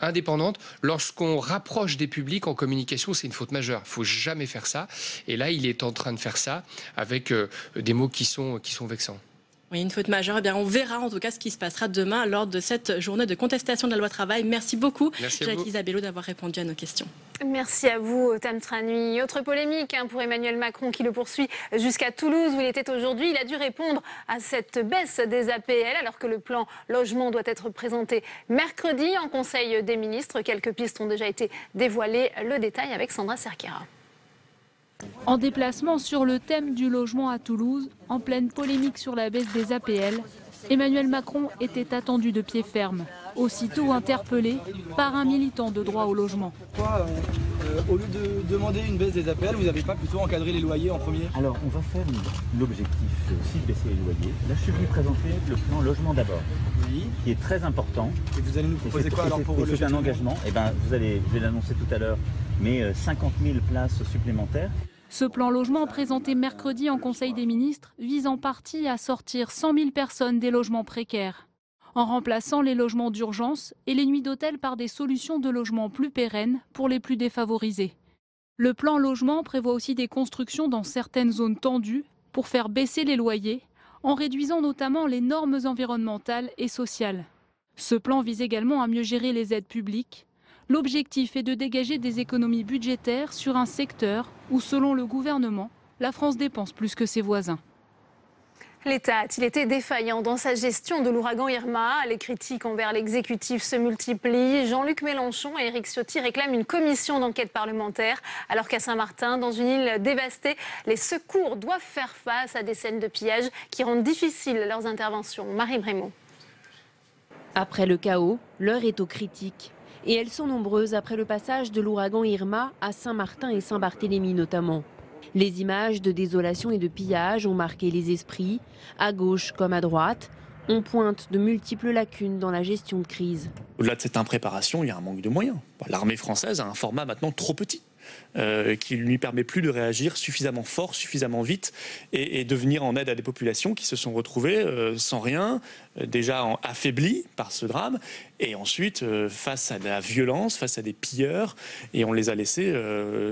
indépendantes. Lorsqu'on rapproche des publics en communication, c'est une faute majeure. Il ne faut jamais faire ça. Et là, il est en train de faire ça avec des mots qui sont vexants. Oui, une faute majeure. Eh bien, on verra en tout cas ce qui se passera demain lors de cette journée de contestation de la loi travail. Merci beaucoup, Jacques Isabello, d'avoir répondu à nos questions. Merci à vous, Tam Tranui. Autre polémique pour Emmanuel Macron qui le poursuit jusqu'à Toulouse où il était aujourd'hui. Il a dû répondre à cette baisse des APL alors que le plan logement doit être présenté mercredi en Conseil des ministres. Quelques pistes ont déjà été dévoilées. Le détail avec Sandra Cerquera. En déplacement sur le thème du logement à Toulouse, en pleine polémique sur la baisse des APL, Emmanuel Macron était attendu de pied ferme, aussitôt interpellé par un militant de droit au logement. Pourquoi, au lieu de demander une baisse des APL, vous n'avez pas plutôt encadré les loyers en premier? Alors, on va faire l'objectif, c'est aussi de baisser les loyers. Là, je suis venu présenter le plan logement d'abord, qui est très important. Et vous allez nous proposer quoi alors pour le C'est un engagement. Eh ben, je vais l'annoncer tout à l'heure, mais 50 000 places supplémentaires. Ce plan logement présenté mercredi en Conseil des ministres vise en partie à sortir 100 000 personnes des logements précaires, en remplaçant les logements d'urgence et les nuits d'hôtel par des solutions de logement plus pérennes pour les plus défavorisés. Le plan logement prévoit aussi des constructions dans certaines zones tendues pour faire baisser les loyers, en réduisant notamment les normes environnementales et sociales. Ce plan vise également à mieux gérer les aides publiques. L'objectif est de dégager des économies budgétaires sur un secteur où, selon le gouvernement, la France dépense plus que ses voisins. L'État a-t-il été défaillant dans sa gestion de l'ouragan Irma? Les critiques envers l'exécutif se multiplient. Jean-Luc Mélenchon et Éric Ciotti réclament une commission d'enquête parlementaire. Alors qu'à Saint-Martin, dans une île dévastée, les secours doivent faire face à des scènes de pillage qui rendent difficiles leurs interventions. Marie Brémond. Après le chaos, l'heure est aux critiques. Et elles sont nombreuses après le passage de l'ouragan Irma à Saint-Martin et Saint-Barthélemy notamment. Les images de désolation et de pillage ont marqué les esprits, à gauche comme à droite. On pointe de multiples lacunes dans la gestion de crise. Au-delà de cette impréparation, il y a un manque de moyens. L'armée française a un format maintenant trop petit, qui ne lui permet plus de réagir suffisamment fort, suffisamment vite, et de venir en aide à des populations qui se sont retrouvées sans rien, déjà affaiblies par ce drame, et ensuite face à la violence, face à des pilleurs, et on les a laissés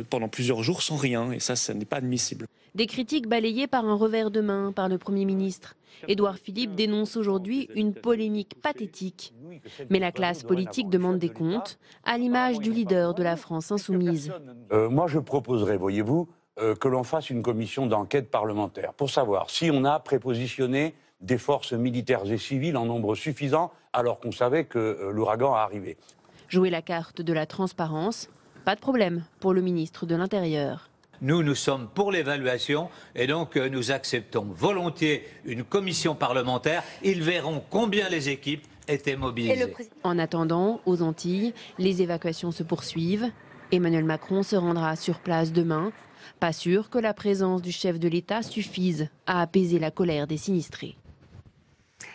pendant plusieurs jours sans rien, et ça n'est pas admissible. Des critiques balayées par un revers de main par le Premier ministre. Édouard Philippe dénonce aujourd'hui une polémique pathétique. Mais la classe politique demande des comptes, à l'image du leader de la France insoumise. Moi, je proposerais, voyez-vous, que l'on fasse une commission d'enquête parlementaire pour savoir si on a prépositionné des forces militaires et civiles en nombre suffisant alors qu'on savait que l'ouragan arrivait. Jouer la carte de la transparence, pas de problème pour le ministre de l'Intérieur. Nous sommes pour l'évaluation et donc nous acceptons volontiers une commission parlementaire. Ils verront combien les équipes étaient mobilisées. En attendant, aux Antilles, les évacuations se poursuivent. Emmanuel Macron se rendra sur place demain. Pas sûr que la présence du chef de l'État suffise à apaiser la colère des sinistrés.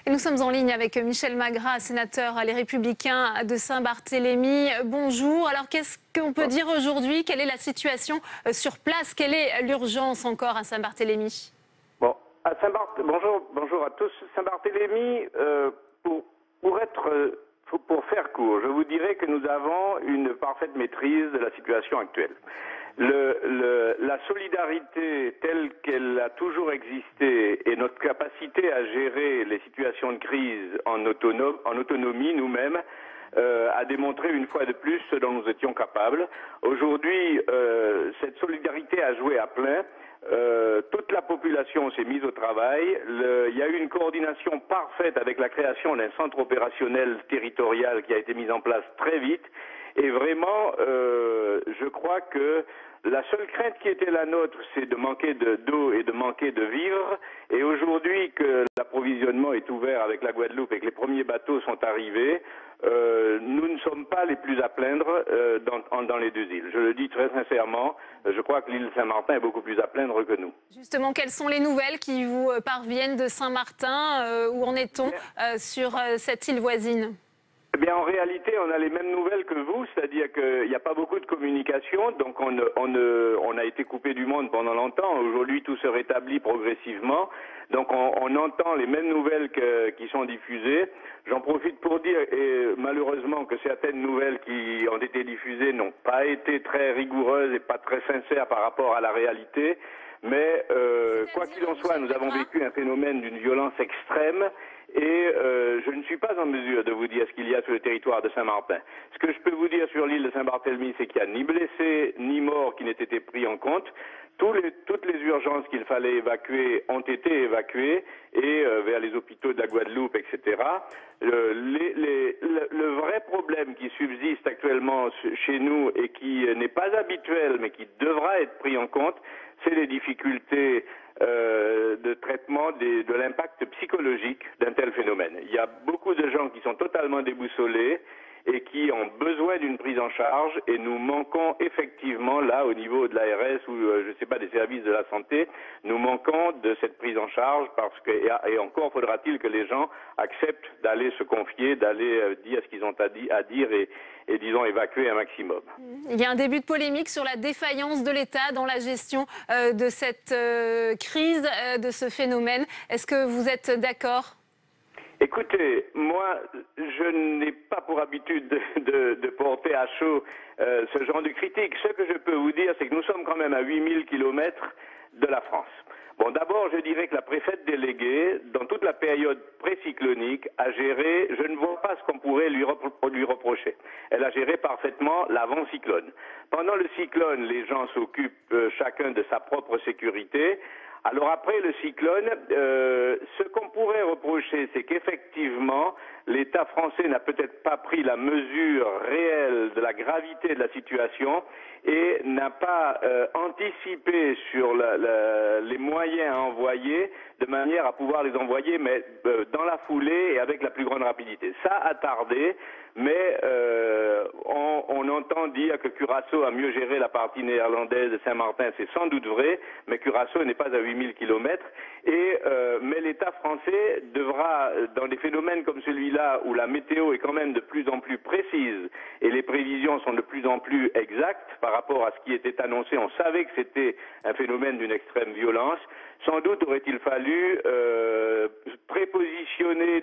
Et nous sommes en ligne avec Michel Magras, sénateur Les Républicains de Saint-Barthélemy. Bonjour. Alors qu'est-ce qu'on peut dire aujourd'hui? Quelle est la situation sur place? Quelle est l'urgence encore à Saint-Barthélemy? Bon, bonjour à tous. Saint-Barthélemy, pour faire court, je vous dirais que nous avons une parfaite maîtrise de la situation actuelle. La solidarité telle qu'elle a toujours existé et notre capacité à gérer les situations de crise en autonomie nous-mêmes a démontré une fois de plus ce dont nous étions capables. Aujourd'hui, cette solidarité a joué à plein. Toute la population s'est mise au travail. Il y a eu une coordination parfaite avec la création d'un centre opérationnel territorial qui a été mis en place très vite. Et vraiment, je crois que la seule crainte qui était la nôtre, c'est de manquer d'eau et de manquer de vivres. Et aujourd'hui que l'approvisionnement est ouvert avec la Guadeloupe et que les premiers bateaux sont arrivés, nous ne sommes pas les plus à plaindre dans les deux îles. Je le dis très sincèrement, je crois que l'île Saint-Martin est beaucoup plus à plaindre que nous. Justement, quelles sont les nouvelles qui vous parviennent de Saint-Martin? Où en est-on sur cette île voisine? Eh bien, en réalité, on a les mêmes nouvelles que vous, c'est-à-dire qu'il n'y a pas beaucoup de communication, donc on a été coupé du monde pendant longtemps. Aujourd'hui, tout se rétablit progressivement, donc on entend les mêmes nouvelles qui sont diffusées. J'en profite pour dire, et malheureusement, que certaines nouvelles qui ont été diffusées n'ont pas été très rigoureuses et pas très sincères par rapport à la réalité. Mais quoi qu'il en soit, nous avons vécu un phénomène d'une violence extrême. Et je ne suis pas en mesure de vous dire ce qu'il y a sur le territoire de Saint-Martin. Ce que je peux vous dire sur l'île de Saint-Barthélemy, c'est qu'il n'y a ni blessés ni morts qui n'aient été pris en compte. Toutes les urgences qu'il fallait évacuer ont été évacuées et vers les hôpitaux de la Guadeloupe, etc. Le vrai problème qui subsiste actuellement chez nous et qui n'est pas habituel mais qui devra être pris en compte, c'est les difficultés de traitement de l'impact psychologique d'un tel phénomène. Il y a beaucoup de gens qui sont totalement déboussolés et qui ont besoin d'une prise en charge et nous manquons effectivement là au niveau de l'ARS ou je ne sais pas des services de la santé, nous manquons de cette prise en charge parce que et encore faudra-t-il que les gens acceptent d'aller se confier, d'aller dire ce qu'ils ont à dire et disons évacuer un maximum. Il y a un début de polémique sur la défaillance de l'État dans la gestion de cette crise, de ce phénomène. Est-ce que vous êtes d'accord ? Écoutez, moi, je n'ai pas pour habitude de porter à chaud ce genre de critique. Ce que je peux vous dire, c'est que nous sommes quand même à 8000 kilomètres de la France. Bon, d'abord, je dirais que la préfète déléguée, dans toute la période précyclonique, a géré, je ne vois pas ce qu'on pourrait lui reprocher. elle a géré parfaitement l'avant-cyclone. Pendant le cyclone, les gens s'occupent chacun de sa propre sécurité. Alors après le cyclone, ce qu'on pourrait reprocher, c'est qu'effectivement, l'État français n'a peut-être pas pris la mesure réelle de la gravité de la situation et n'a pas anticipé sur les moyens à envoyer de manière à pouvoir les envoyer mais dans la foulée et avec la plus grande rapidité. Ça a tardé, mais on entend dire que Curaçao a mieux géré la partie néerlandaise de Saint-Martin, c'est sans doute vrai, mais Curaçao n'est pas à 8000 km. Mais l'État français devra, dans des phénomènes comme celui-là, où la météo est quand même de plus en plus précise et les prévisions sont de plus en plus exactes par rapport à ce qui était annoncé, on savait que c'était un phénomène d'une extrême violence, sans doute aurait-il fallu prépositionner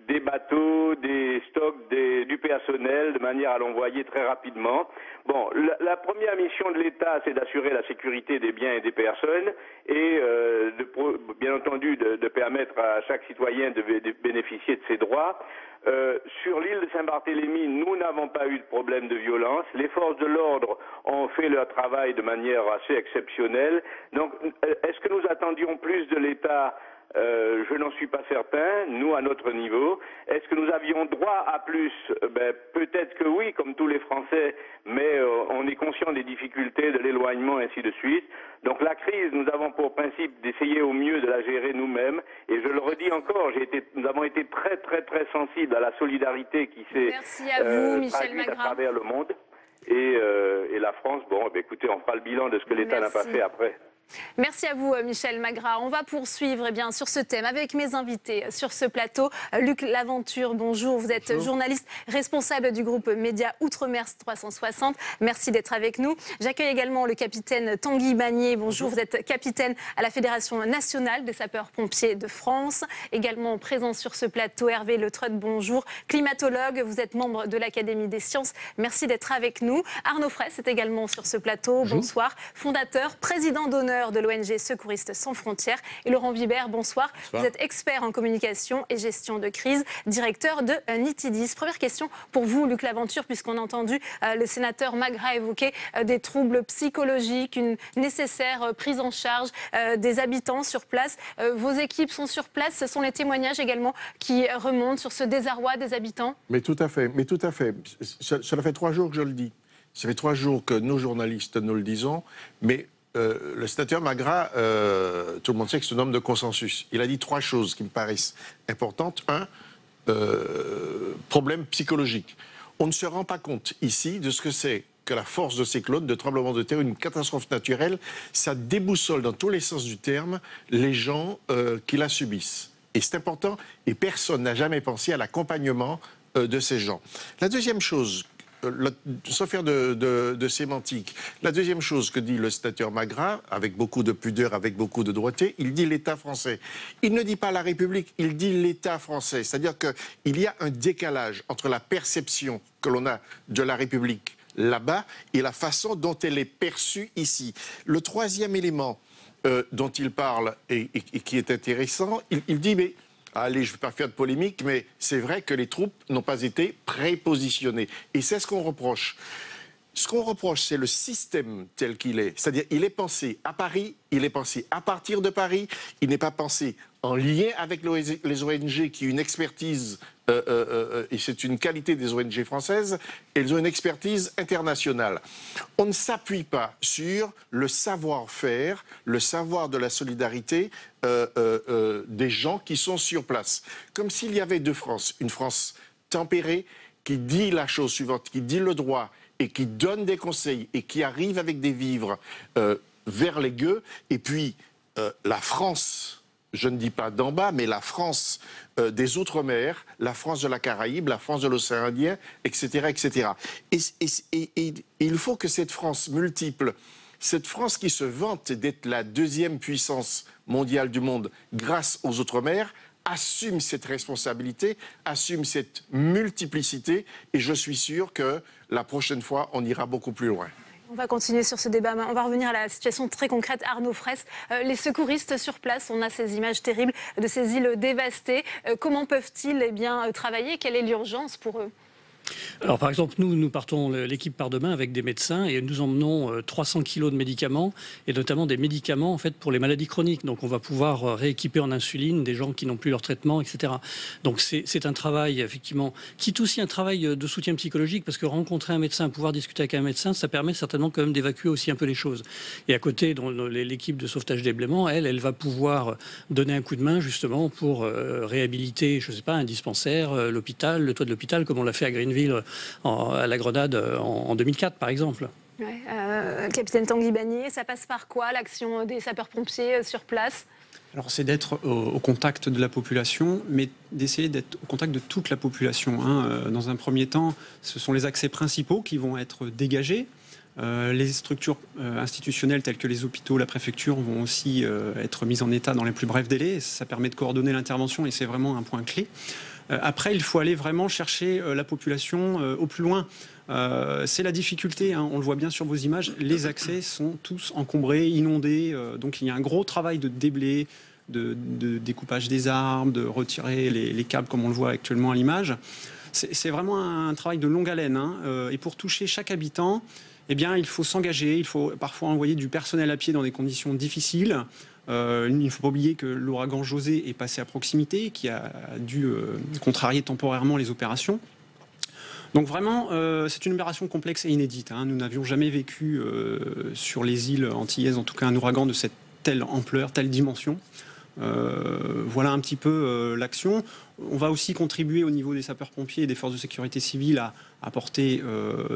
des bateaux, des stocks, du personnel, de manière à l'envoyer très rapidement. Bon, la première mission de l'État, c'est d'assurer la sécurité des biens et des personnes et, bien entendu, de permettre à chaque citoyen de bénéficier de ses droits. Sur l'île de Saint-Barthélemy, nous n'avons pas eu de problème de violence. Les forces de l'ordre ont fait leur travail de manière assez exceptionnelle. Donc, est-ce que nous attendions plus de l'État ? Je n'en suis pas certain, nous à notre niveau. Est-ce que nous avions droit à plus? Peut-être que oui, comme tous les Français, mais on est conscient des difficultés, de l'éloignement, ainsi de suite. Donc la crise, nous avons pour principe d'essayer au mieux de la gérer nous-mêmes. Et je le redis encore, nous avons été très très très sensibles à la solidarité qui s'est traduite à travers le monde. Et la France, écoutez, on fera le bilan de ce que l'État n'a pas fait après. Merci à vous, Michel Magras. On va poursuivre sur ce thème avec mes invités sur ce plateau. Luc Laventure, bonjour. Vous êtes journaliste responsable du groupe Média Outre-mer 360. Merci d'être avec nous. J'accueille également le capitaine Tanguy Bagné. Bonjour. Vous êtes capitaine à la Fédération nationale des sapeurs-pompiers de France. Également présent sur ce plateau, Hervé Le Treut, bonjour. Climatologue, vous êtes membre de l'Académie des sciences. Merci d'être avec nous. Arnaud Fraisse est également sur ce plateau. Bonsoir. Fondateur, président d'honneur de l'ONG Secouristes sans frontières. Et Laurent Vibert, bonsoir. Vous êtes expert en communication et gestion de crise, directeur de Nitidis. Première question pour vous, Luc Laventure, puisqu'on a entendu le sénateur Magras évoquer des troubles psychologiques, une nécessaire prise en charge des habitants sur place. Vos équipes sont sur place. Ce sont les témoignages également qui remontent sur ce désarroi des habitants. Mais tout à fait. Cela fait 3 jours que je le dis. Ça fait 3 jours que nos journalistes nous le disons, mais le sénateur Magras, tout le monde sait que c'est un homme de consensus. Il a dit 3 choses qui me paraissent importantes. 1, problème psychologique. On ne se rend pas compte ici de ce que c'est que la force de cyclone, de tremblement de terre, une catastrophe naturelle. Ça déboussole dans tous les sens du terme les gens qui la subissent. Et c'est important, et personne n'a jamais pensé à l'accompagnement de ces gens. La deuxième chose, sans faire de sémantique, la deuxième chose que dit le sénateur Magras, avec beaucoup de pudeur, avec beaucoup de droité, il dit l'État français. Il ne dit pas la République, il dit l'État français. C'est-à-dire qu'il y a un décalage entre la perception que l'on a de la République là-bas et la façon dont elle est perçue ici. Le troisième élément dont il parle et qui est intéressant, il dit, mais allez, je ne vais pas faire de polémique, mais c'est vrai que les troupes n'ont pas été prépositionnées. Et c'est ce qu'on reproche. Ce qu'on reproche, c'est le système tel qu'il est. C'est-à-dire, il est pensé à Paris, il est pensé à partir de Paris, il n'est pas pensé en lien avec les ONG qui ont une expertise, et c'est une qualité des ONG françaises, elles ont une expertise internationale. On ne s'appuie pas sur le savoir-faire, le savoir de la solidarité des gens qui sont sur place. Comme s'il y avait 2 France, une France tempérée qui dit la chose suivante, qui dit le droit, et qui donne des conseils et qui arrive avec des vivres vers les gueux. Et puis, la France, je ne dis pas d'en bas, mais la France des Outre-mer, la France de la Caraïbe, la France de l'océan Indien, etc., etc. Et il faut que cette France multiple, cette France qui se vante d'être la 2e puissance mondiale du monde grâce aux Outre-mer, assume cette responsabilité, assume cette multiplicité, et je suis sûr que la prochaine fois, on ira beaucoup plus loin. On va continuer sur ce débat. On va revenir à la situation très concrète. Arnaud Fraisse, les secouristes sur place, on a ces images terribles de ces îles dévastées. Comment peuvent-ils travailler? Quelle est l'urgence pour eux? Alors par exemple, nous partons, l'équipe part demain avec des médecins et nous emmenons 300 kilos de médicaments et notamment des médicaments en fait pour les maladies chroniques. Donc on va pouvoir rééquiper en insuline des gens qui n'ont plus leur traitement, etc. Donc c'est un travail effectivement qui est aussi un travail de soutien psychologique parce que rencontrer un médecin, pouvoir discuter avec un médecin, ça permet certainement quand même d'évacuer aussi un peu les choses. Et à côté, l'équipe de sauvetage des Blémans, elle va pouvoir donner un coup de main justement pour réhabiliter, je sais pas, un dispensaire, l'hôpital, le toit de l'hôpital, comme on l'a fait à Greenville. À la Grenade en 2004, par exemple. Ouais, capitaine Tanguy Bagné, ça passe par quoi l'action des sapeurs-pompiers sur place? Alors c'est d'être au contact de la population, mais d'essayer d'être au contact de toute la population. Dans un premier temps, ce sont les accès principaux qui vont être dégagés. Les structures institutionnelles telles que les hôpitaux, la préfecture vont aussi être mises en état dans les plus brefs délais. Ça permet de coordonner l'intervention et c'est vraiment un point clé. Après, il faut aller vraiment chercher la population au plus loin. C'est la difficulté, on le voit bien sur vos images, les accès sont tous encombrés, inondés, donc il y a un gros travail de déblai, de découpage des arbres, de retirer les câbles comme on le voit actuellement à l'image. C'est vraiment un travail de longue haleine, et pour toucher chaque habitant, eh bien, il faut s'engager, il faut parfois envoyer du personnel à pied dans des conditions difficiles. Il ne faut pas oublier que l'ouragan José est passé à proximité, qui a dû contrarier temporairement les opérations. Donc vraiment, c'est une opération complexe et inédite. Nous n'avions jamais vécu sur les îles antillaises, en tout cas un ouragan de cette telle ampleur, telle dimension. Voilà un petit peu l'action. On va aussi contribuer au niveau des sapeurs-pompiers et des forces de sécurité civile à apporter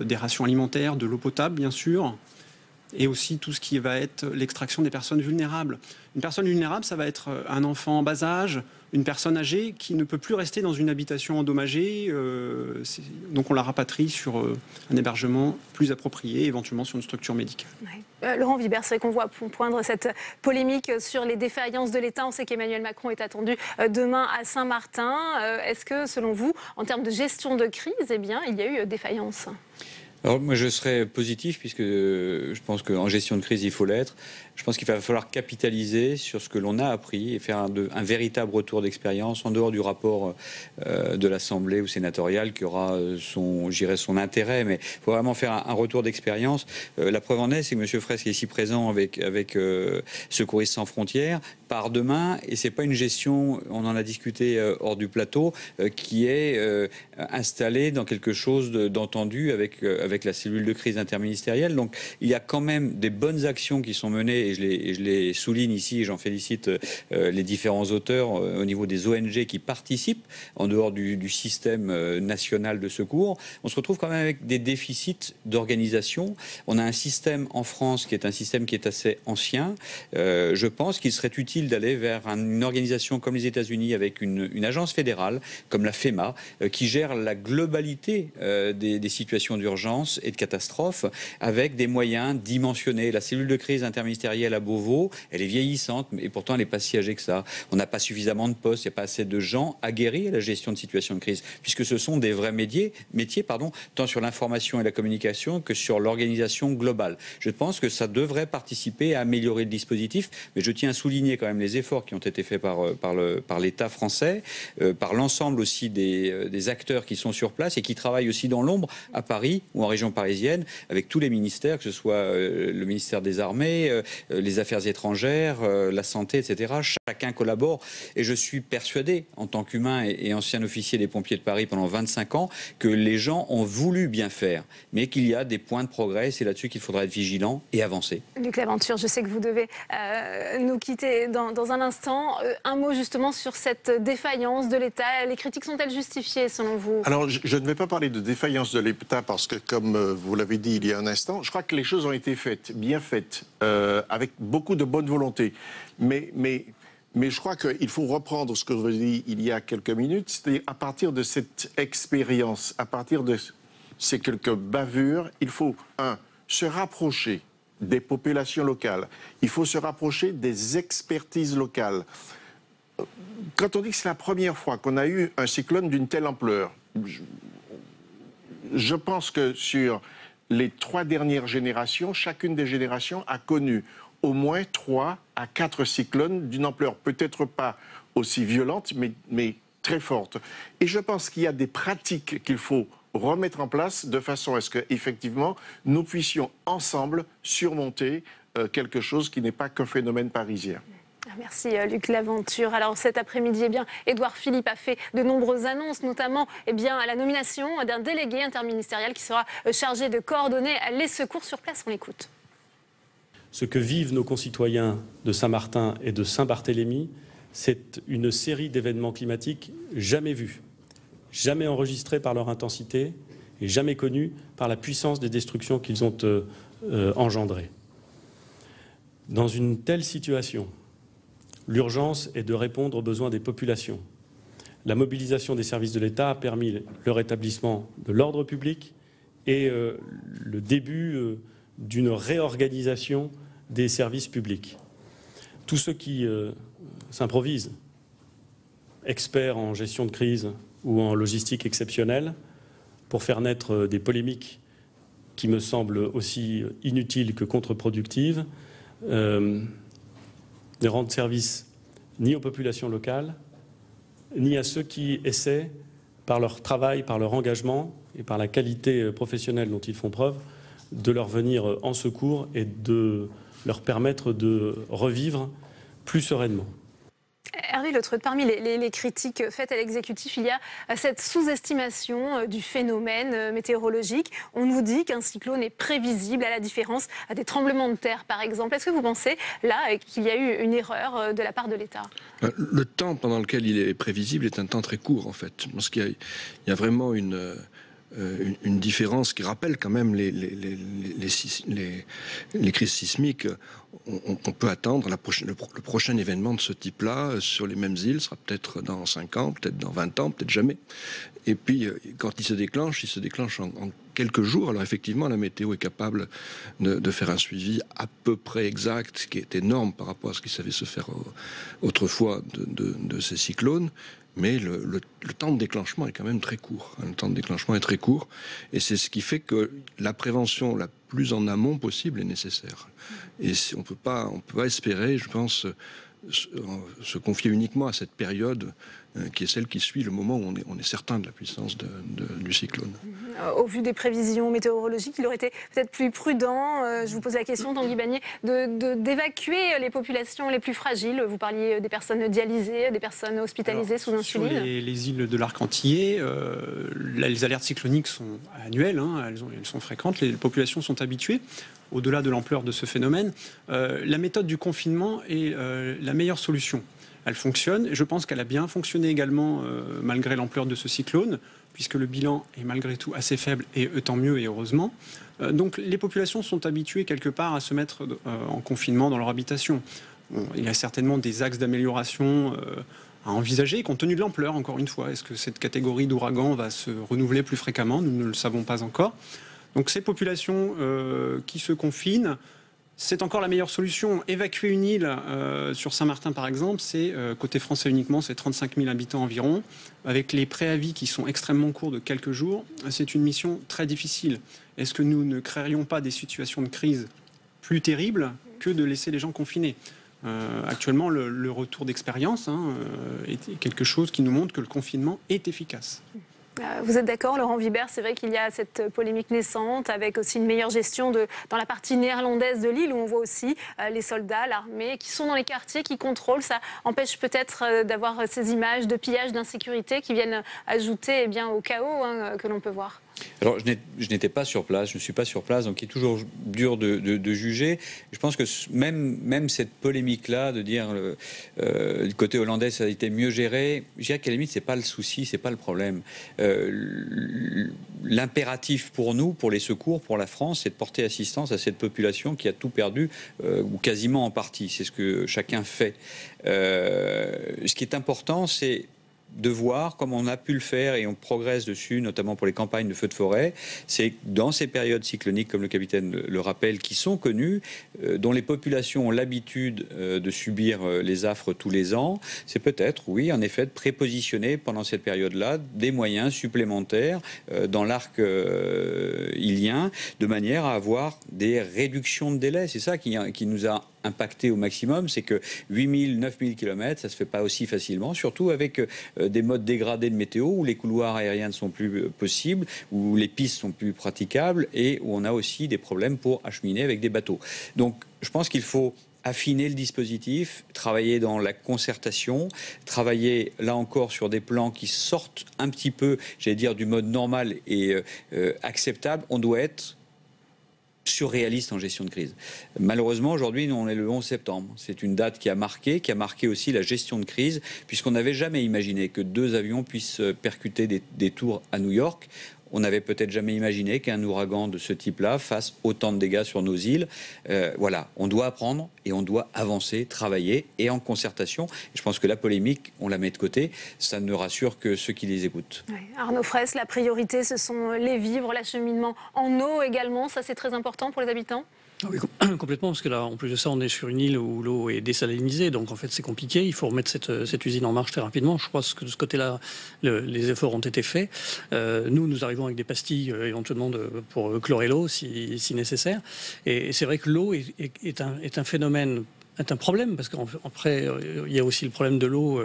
des rations alimentaires, de l'eau potable bien sûr, et aussi tout ce qui va être l'extraction des personnes vulnérables. Une personne vulnérable, ça va être un enfant en bas âge, une personne âgée qui ne peut plus rester dans une habitation endommagée, donc on la rapatrie sur un hébergement plus approprié, éventuellement sur une structure médicale. Ouais. Laurent Vibert, c'est qu'on voit poindre cette polémique sur les défaillances de l'État. On sait qu'Emmanuel Macron est attendu demain à Saint-Martin. Est-ce que, selon vous, en termes de gestion de crise, eh bien, il y a eu défaillance ? Alors moi je serais positif puisque je pense qu'en gestion de crise il faut l'être. Je pense qu'il va falloir capitaliser sur ce que l'on a appris et faire un véritable retour d'expérience en dehors du rapport de l'Assemblée ou sénatoriale qui aura son intérêt, mais il faut vraiment faire un retour d'expérience. La preuve en est, c'est que M. Fraisse qui est ici présent avec Secouristes sans frontières part demain et c'est pas une gestion, on en a discuté hors du plateau, qui est installée dans quelque chose d'entendu avec la cellule de crise interministérielle. Donc il y a quand même des bonnes actions qui sont menées et je les souligne ici et j'en félicite les différents auteurs au niveau des ONG qui participent en dehors du système national de secours. On se retrouve quand même avec des déficits d'organisation. On a un système en France qui est un système qui est assez ancien. Je pense qu'il serait utile d'aller vers une organisation comme les États-Unis avec une agence fédérale comme la FEMA qui gère la globalité des situations d'urgence et de catastrophe avec des moyens dimensionnés. La cellule de crise interministérielle à Beauvau, elle est vieillissante et pourtant elle n'est pas si âgée que ça. On n'a pas suffisamment de postes, il n'y a pas assez de gens aguerris à la gestion de situations de crise puisque ce sont des vrais métiers, tant sur l'information et la communication que sur l'organisation globale. Je pense que ça devrait participer à améliorer le dispositif, mais je tiens à souligner quand même les efforts qui ont été faits par l'État français, par l'ensemble aussi des acteurs qui sont sur place et qui travaillent aussi dans l'ombre à Paris ou en région parisienne avec tous les ministères, que ce soit le ministère des Armées, les Affaires étrangères, la santé, etc. Chacun collabore et je suis persuadé, en tant qu'humain et ancien officier des pompiers de Paris pendant 25 ans, que les gens ont voulu bien faire, mais qu'il y a des points de progrès. C'est là-dessus qu'il faudra être vigilant et avancer. Luc Laventure, je sais que vous devez nous quitter dans un instant. Un mot justement sur cette défaillance de l'État. Les critiques sont-elles justifiées selon vous ? Alors, je ne vais pas parler de défaillance de l'État parce que, comme vous l'avez dit il y a un instant, je crois que les choses ont été faites, bien faites, avec beaucoup de bonne volonté. Mais je crois qu'il faut reprendre ce que vous avez dit il y a quelques minutes, c'est-à-dire à partir de cette expérience, à partir de ces quelques bavures, il faut, se rapprocher des populations locales. Il faut se rapprocher des expertises locales. Quand on dit que c'est la première fois qu'on a eu un cyclone d'une telle ampleur, je pense que sur les 3 dernières générations, chacune des générations a connu au moins 3 à 4 cyclones d'une ampleur peut-être pas aussi violente, mais très forte. Et je pense qu'il y a des pratiques qu'il faut remettre en place de façon à ce qu'effectivement, nous puissions ensemble surmonter quelque chose qui n'est pas qu'un phénomène parisien. Merci Luc Laventure. Alors cet après-midi, Édouard Philippe a fait de nombreuses annonces, notamment à la nomination d'un délégué interministériel qui sera chargé de coordonner les secours sur place. On l'écoute. Ce que vivent nos concitoyens de Saint-Martin et de Saint-Barthélemy, c'est une série d'événements climatiques jamais vus, jamais enregistrés par leur intensité et jamais connus par la puissance des destructions qu'ils ont engendrées. Dans une telle situation, l'urgence est de répondre aux besoins des populations. La mobilisation des services de l'État a permis le rétablissement de l'ordre public et le début d'une réorganisation des services publics. Tous ceux qui s'improvisent, experts en gestion de crise ou en logistique exceptionnelle, pour faire naître des polémiques qui me semblent aussi inutiles que contre-productives, ne rendent service ni aux populations locales, ni à ceux qui essaient, par leur travail, par leur engagement et par la qualité professionnelle dont ils font preuve, de leur venir en secours et de leur permettre de revivre plus sereinement. Hervé Le Treut, parmi les critiques faites à l'exécutif, il y a cette sous-estimation du phénomène météorologique. On nous dit qu'un cyclone est prévisible, à la différence des tremblements de terre, par exemple. Est-ce que vous pensez, là, qu'il y a eu une erreur de la part de l'État ? Le temps pendant lequel il est prévisible est un temps très court, en fait. Parce qu'il y a vraiment une différence qui rappelle quand même les crises sismiques. On peut attendre le prochain événement de ce type-là sur les mêmes îles, sera peut-être dans 5 ans, peut-être dans 20 ans, peut-être jamais. Et puis, quand il se déclenche en quelques jours. Alors effectivement, la météo est capable de faire un suivi à peu près exact, ce qui est énorme par rapport à ce qui savait se faire autrefois de ces cyclones. Mais le temps de déclenchement est quand même très court. Le temps de déclenchement est très court. Et c'est ce qui fait que la prévention la plus en amont possible est nécessaire. Et on peut pas espérer, je pense, se confier uniquement à cette période qui est celle qui suit le moment où on est certain de la puissance du cyclone. Au vu des prévisions météorologiques, il aurait été peut-être plus prudent, je vous pose la question, Tanguy Bagné, d'évacuer les populations les plus fragiles. Vous parliez des personnes dialysées, des personnes hospitalisées sous insuline. Sur les îles de l'arc antillais, les alertes cycloniques sont annuelles, elles sont fréquentes, les populations sont habituées. Au-delà de l'ampleur de ce phénomène, la méthode du confinement est la meilleure solution. Elle fonctionne, et je pense qu'elle a bien fonctionné également malgré l'ampleur de ce cyclone, puisque le bilan est malgré tout assez faible, et tant mieux et heureusement. Donc les populations sont habituées quelque part à se mettre en confinement dans leur habitation. Bon, il y a certainement des axes d'amélioration à envisager, compte tenu de l'ampleur, encore une fois. Est-ce que cette catégorie d'ouragan va se renouveler plus fréquemment ? Nous ne le savons pas encore. Donc ces populations qui se confinent, c'est encore la meilleure solution. Évacuer une île sur Saint-Martin, par exemple, c'est, côté français uniquement, c'est 35 000 habitants environ. Avec les préavis qui sont extrêmement courts de quelques jours, c'est une mission très difficile. Est-ce que nous ne créerions pas des situations de crise plus terribles que de laisser les gens confinés ? Actuellement, le retour d'expérience est quelque chose qui nous montre que le confinement est efficace. Vous êtes d'accord, Laurent Vibert? C'est vrai qu'il y a cette polémique naissante avec aussi une meilleure gestion dans la partie néerlandaise de l'île où on voit aussi les soldats, l'armée qui sont dans les quartiers, qui contrôlent. Ça empêche peut-être d'avoir ces images de pillage, d'insécurité qui viennent ajouter au chaos que l'on peut voir. Alors, je n'étais pas sur place, je ne suis pas sur place, donc il est toujours dur de juger. Je pense que même cette polémique-là, de dire du côté hollandais, ça a été mieux géré, je dirais qu'à la limite, ce n'est pas le souci, ce n'est pas le problème. L'impératif pour nous, pour les secours, pour la France, c'est de porter assistance à cette population qui a tout perdu, ou quasiment en partie. C'est ce que chacun fait. Ce qui est important, c'est de voir, comme on a pu le faire et on progresse dessus, notamment pour les campagnes de feux de forêt, c'est dans ces périodes cycloniques, comme le capitaine le rappelle, qui sont connues, dont les populations ont l'habitude de subir les affres tous les ans, c'est peut-être, oui, en effet, de prépositionner pendant cette période-là des moyens supplémentaires dans l'arc ilien, de manière à avoir des réductions de délai. C'est ça qui nous a impacter au maximum, c'est que 8000, 9000 km, ça ne se fait pas aussi facilement, surtout avec des modes dégradés de météo, où les couloirs aériens ne sont plus possibles, où les pistes sont plus praticables, et où on a aussi des problèmes pour acheminer avec des bateaux. Donc je pense qu'il faut affiner le dispositif, travailler dans la concertation, travailler là encore sur des plans qui sortent un petit peu, j'allais dire, du mode normal et acceptable. On doit être surréaliste en gestion de crise. Malheureusement, aujourd'hui, on est le 11 septembre. C'est une date qui a marqué aussi la gestion de crise, puisqu'on n'avait jamais imaginé que 2 avions puissent percuter des tours à New York. On n'avait peut-être jamais imaginé qu'un ouragan de ce type-là fasse autant de dégâts sur nos îles. Voilà, on doit apprendre et on doit avancer, travailler et en concertation. Et je pense que la polémique, on la met de côté. Ça ne rassure que ceux qui les écoutent. Ouais. Arnaud Fraisse, la priorité, ce sont les vivres, l'acheminement en eau également. Ça, c'est très important pour les habitants. Oui, complètement, parce que là, en plus de ça, on est sur une île où l'eau est désalinisée, donc en fait c'est compliqué, il faut remettre cette usine en marche très rapidement. Je pense que de ce côté-là, les efforts ont été faits. Nous arrivons avec des pastilles éventuellement pour chlorer l'eau si nécessaire. Et c'est vrai que l'eau est un phénomène, est un problème, parce qu'après, il y a aussi le problème de l'eau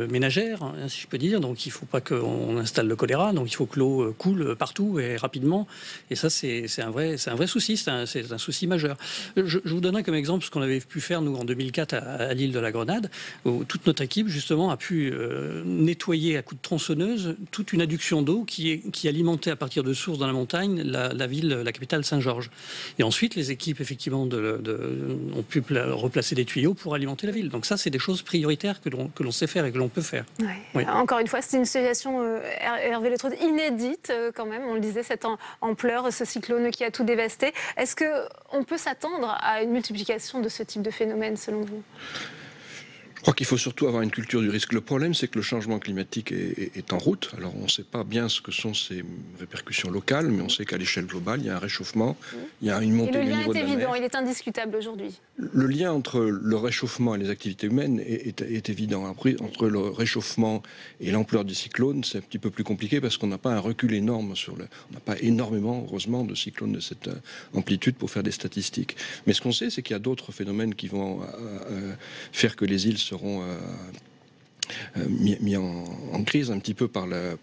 ménagère, hein, si je peux dire. Donc, il ne faut pas qu'on installe le choléra. Donc, il faut que l'eau coule partout et rapidement. Et ça, c'est un vrai souci. C'est un souci majeur. Je vous donnerai comme exemple ce qu'on avait pu faire, nous, en 2004, à l'île de la Grenade, où toute notre équipe, justement, a pu nettoyer à coups de tronçonneuse toute une adduction d'eau qui alimentait à partir de sources dans la montagne la ville, la capitale Saint-Georges. Et ensuite, les équipes, effectivement, ont pu replacer des tuyaux pour alimenter la ville. Donc ça, c'est des choses prioritaires que l'on sait faire et que l'on peut faire. Ouais. Oui. Encore une fois, c'est une situation, Hervé Le Treutre, inédite quand même. On le disait, cette ampleur, ce cyclone qui a tout dévasté. Est-ce qu'on peut s'attendre à une multiplication de ce type de phénomène, selon vous ? Je crois qu'il faut surtout avoir une culture du risque. Le problème, c'est que le changement climatique est en route. Alors, on ne sait pas bien ce que sont ces répercussions locales, mais on sait qu'à l'échelle globale, il y a un réchauffement, il y a une montée du niveau de la mer. Le lien est évident, il est indiscutable aujourd'hui. Le lien entre le réchauffement et les activités humaines est évident. Après, entre le réchauffement et l'ampleur du cyclone, c'est un petit peu plus compliqué parce qu'on n'a pas un recul énorme on n'a pas énormément, heureusement, de cyclones de cette amplitude pour faire des statistiques. Mais ce qu'on sait, c'est qu'il y a d'autres phénomènes qui vont faire que les îles seront mis en crise un petit peu par le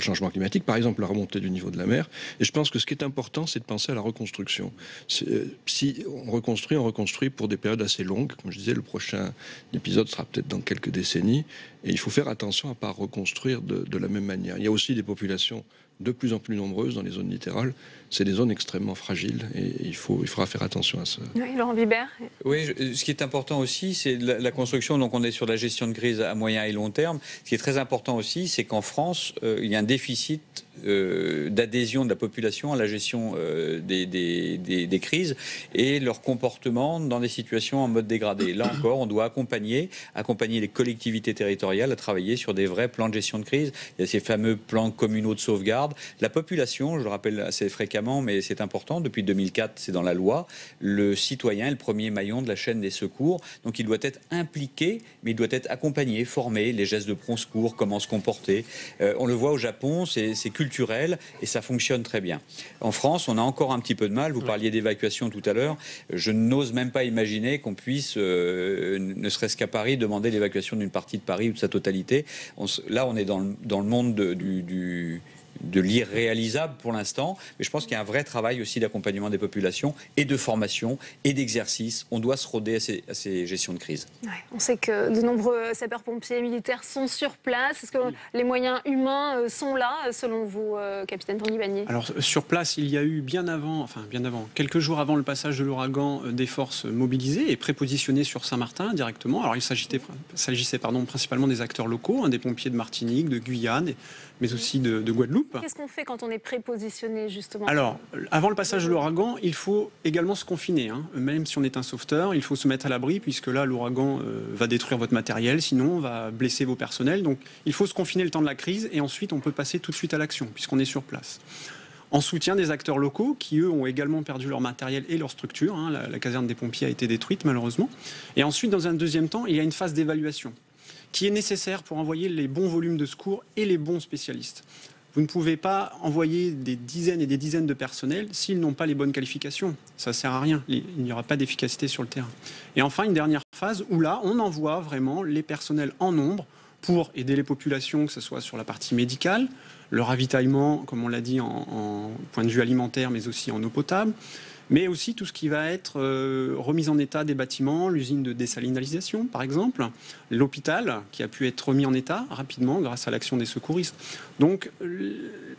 changement climatique, par exemple la remontée du niveau de la mer. Et je pense que ce qui est important, c'est de penser à la reconstruction. Si on reconstruit pour des périodes assez longues. Comme je disais, le prochain épisode sera peut-être dans quelques décennies. Et il faut faire attention à ne pas reconstruire de la même manière. Il y a aussi des populations de plus en plus nombreuses dans les zones littorales. C'est des zones extrêmement fragiles et il faudra faire attention à ça. Oui, Laurent Vibert. Oui, ce qui est important aussi, c'est la construction. Donc on est sur la gestion de crise à moyen et long terme. Ce qui est très important aussi, c'est qu'en France, il y a un déficit d'adhésion de la population à la gestion des crises et leur comportement dans des situations en mode dégradé. Là encore, on doit accompagner les collectivités territoriales à travailler sur des vrais plans de gestion de crise. Il y a ces fameux plans communaux de sauvegarde. La population, je le rappelle assez fréquemment, mais c'est important, depuis 2004, c'est dans la loi, le citoyen est le premier maillon de la chaîne des secours. Donc il doit être impliqué, mais il doit être accompagné, formé, les gestes de prompt secours, comment se comporter. On le voit au Japon, c'est culturel et ça fonctionne très bien. En France, on a encore un petit peu de mal. Vous parliez d'évacuation tout à l'heure. Je n'ose même pas imaginer qu'on puisse, ne serait-ce qu'à Paris, demander l'évacuation d'une partie de Paris ou de sa totalité. Là, on est dans le monde de l'irréalisable pour l'instant, mais je pense qu'il y a un vrai travail aussi d'accompagnement des populations et de formation et d'exercice. On doit se roder à ces gestions de crise. Ouais, on sait que de nombreux sapeurs-pompiers militaires sont sur place. Est-ce que les moyens humains sont là, selon vous, capitaine Tanguy Bagné ? Alors, sur place, il y a eu bien avant, quelques jours avant le passage de l'ouragan, des forces mobilisées et prépositionnées sur Saint-Martin directement. Alors, il s'agissait principalement des acteurs locaux, des pompiers de Martinique, de Guyane, mais aussi de Guadeloupe. Qu'est-ce qu'on fait quand on est prépositionné, justement ? Alors, avant le passage de l'ouragan, il faut également se confiner. Même si on est un sauveteur, il faut se mettre à l'abri, puisque là, l'ouragan va détruire votre matériel, sinon on va blesser vos personnels. Donc, il faut se confiner le temps de la crise, et ensuite, on peut passer tout de suite à l'action, puisqu'on est sur place. En soutien des acteurs locaux, qui, eux, ont également perdu leur matériel et leur structure. La caserne des pompiers a été détruite, malheureusement. Et ensuite, dans un deuxième temps, il y a une phase d'évaluation qui est nécessaire pour envoyer les bons volumes de secours et les bons spécialistes. Vous ne pouvez pas envoyer des dizaines et des dizaines de personnels s'ils n'ont pas les bonnes qualifications. Ça ne sert à rien. Il n'y aura pas d'efficacité sur le terrain. Et enfin, une dernière phase où là, on envoie vraiment les personnels en nombre pour aider les populations, que ce soit sur la partie médicale, le ravitaillement, comme on l'a dit, en point de vue alimentaire, mais aussi en eau potable, mais aussi tout ce qui va être remise en état des bâtiments, l'usine de dessalinalisation, par exemple, l'hôpital, qui a pu être remis en état rapidement grâce à l'action des secouristes. Donc,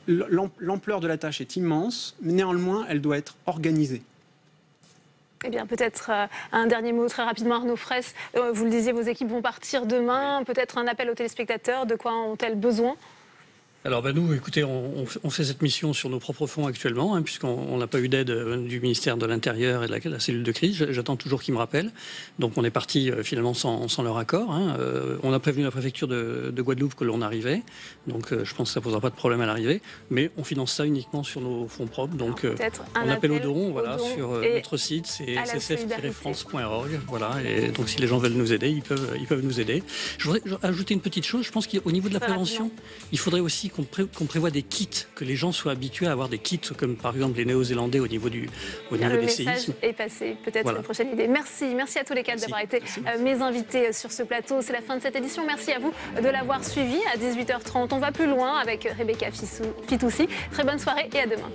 l'ampleur de la tâche est immense, mais néanmoins, elle doit être organisée. Eh bien, peut-être un dernier mot très rapidement, Arnaud Fraisse. Vous le disiez, vos équipes vont partir demain. Peut-être un appel aux téléspectateurs. De quoi ont-elles besoin ? Alors nous, écoutez, on fait cette mission sur nos propres fonds actuellement, puisqu'on n'a pas eu d'aide du ministère de l'Intérieur et de la cellule de crise. J'attends toujours qu'ils me rappellent. Donc on est parti finalement sans leur accord. On a prévenu la préfecture de Guadeloupe que l'on arrivait. Donc je pense que ça ne posera pas de problème à l'arrivée. Mais on finance ça uniquement sur nos fonds propres. Donc on appelle aux dons, sur notre site, c'est ccf-france.org. Voilà. Et donc si les gens veulent nous aider, ils peuvent nous aider. Je voudrais ajouter une petite chose. Je pense qu'au niveau de la prévention, il faudrait aussi qu'on prévoit des kits, que les gens soient habitués à avoir des kits, comme par exemple les Néo-Zélandais au niveau des séismes. Le message est passé, peut-être une prochaine idée. Merci à tous les quatre d'avoir été mes invités sur ce plateau. C'est la fin de cette édition. Merci à vous de l'avoir suivi. À 18h30, on va plus loin avec Rebecca Fitoussi. Très bonne soirée et à demain.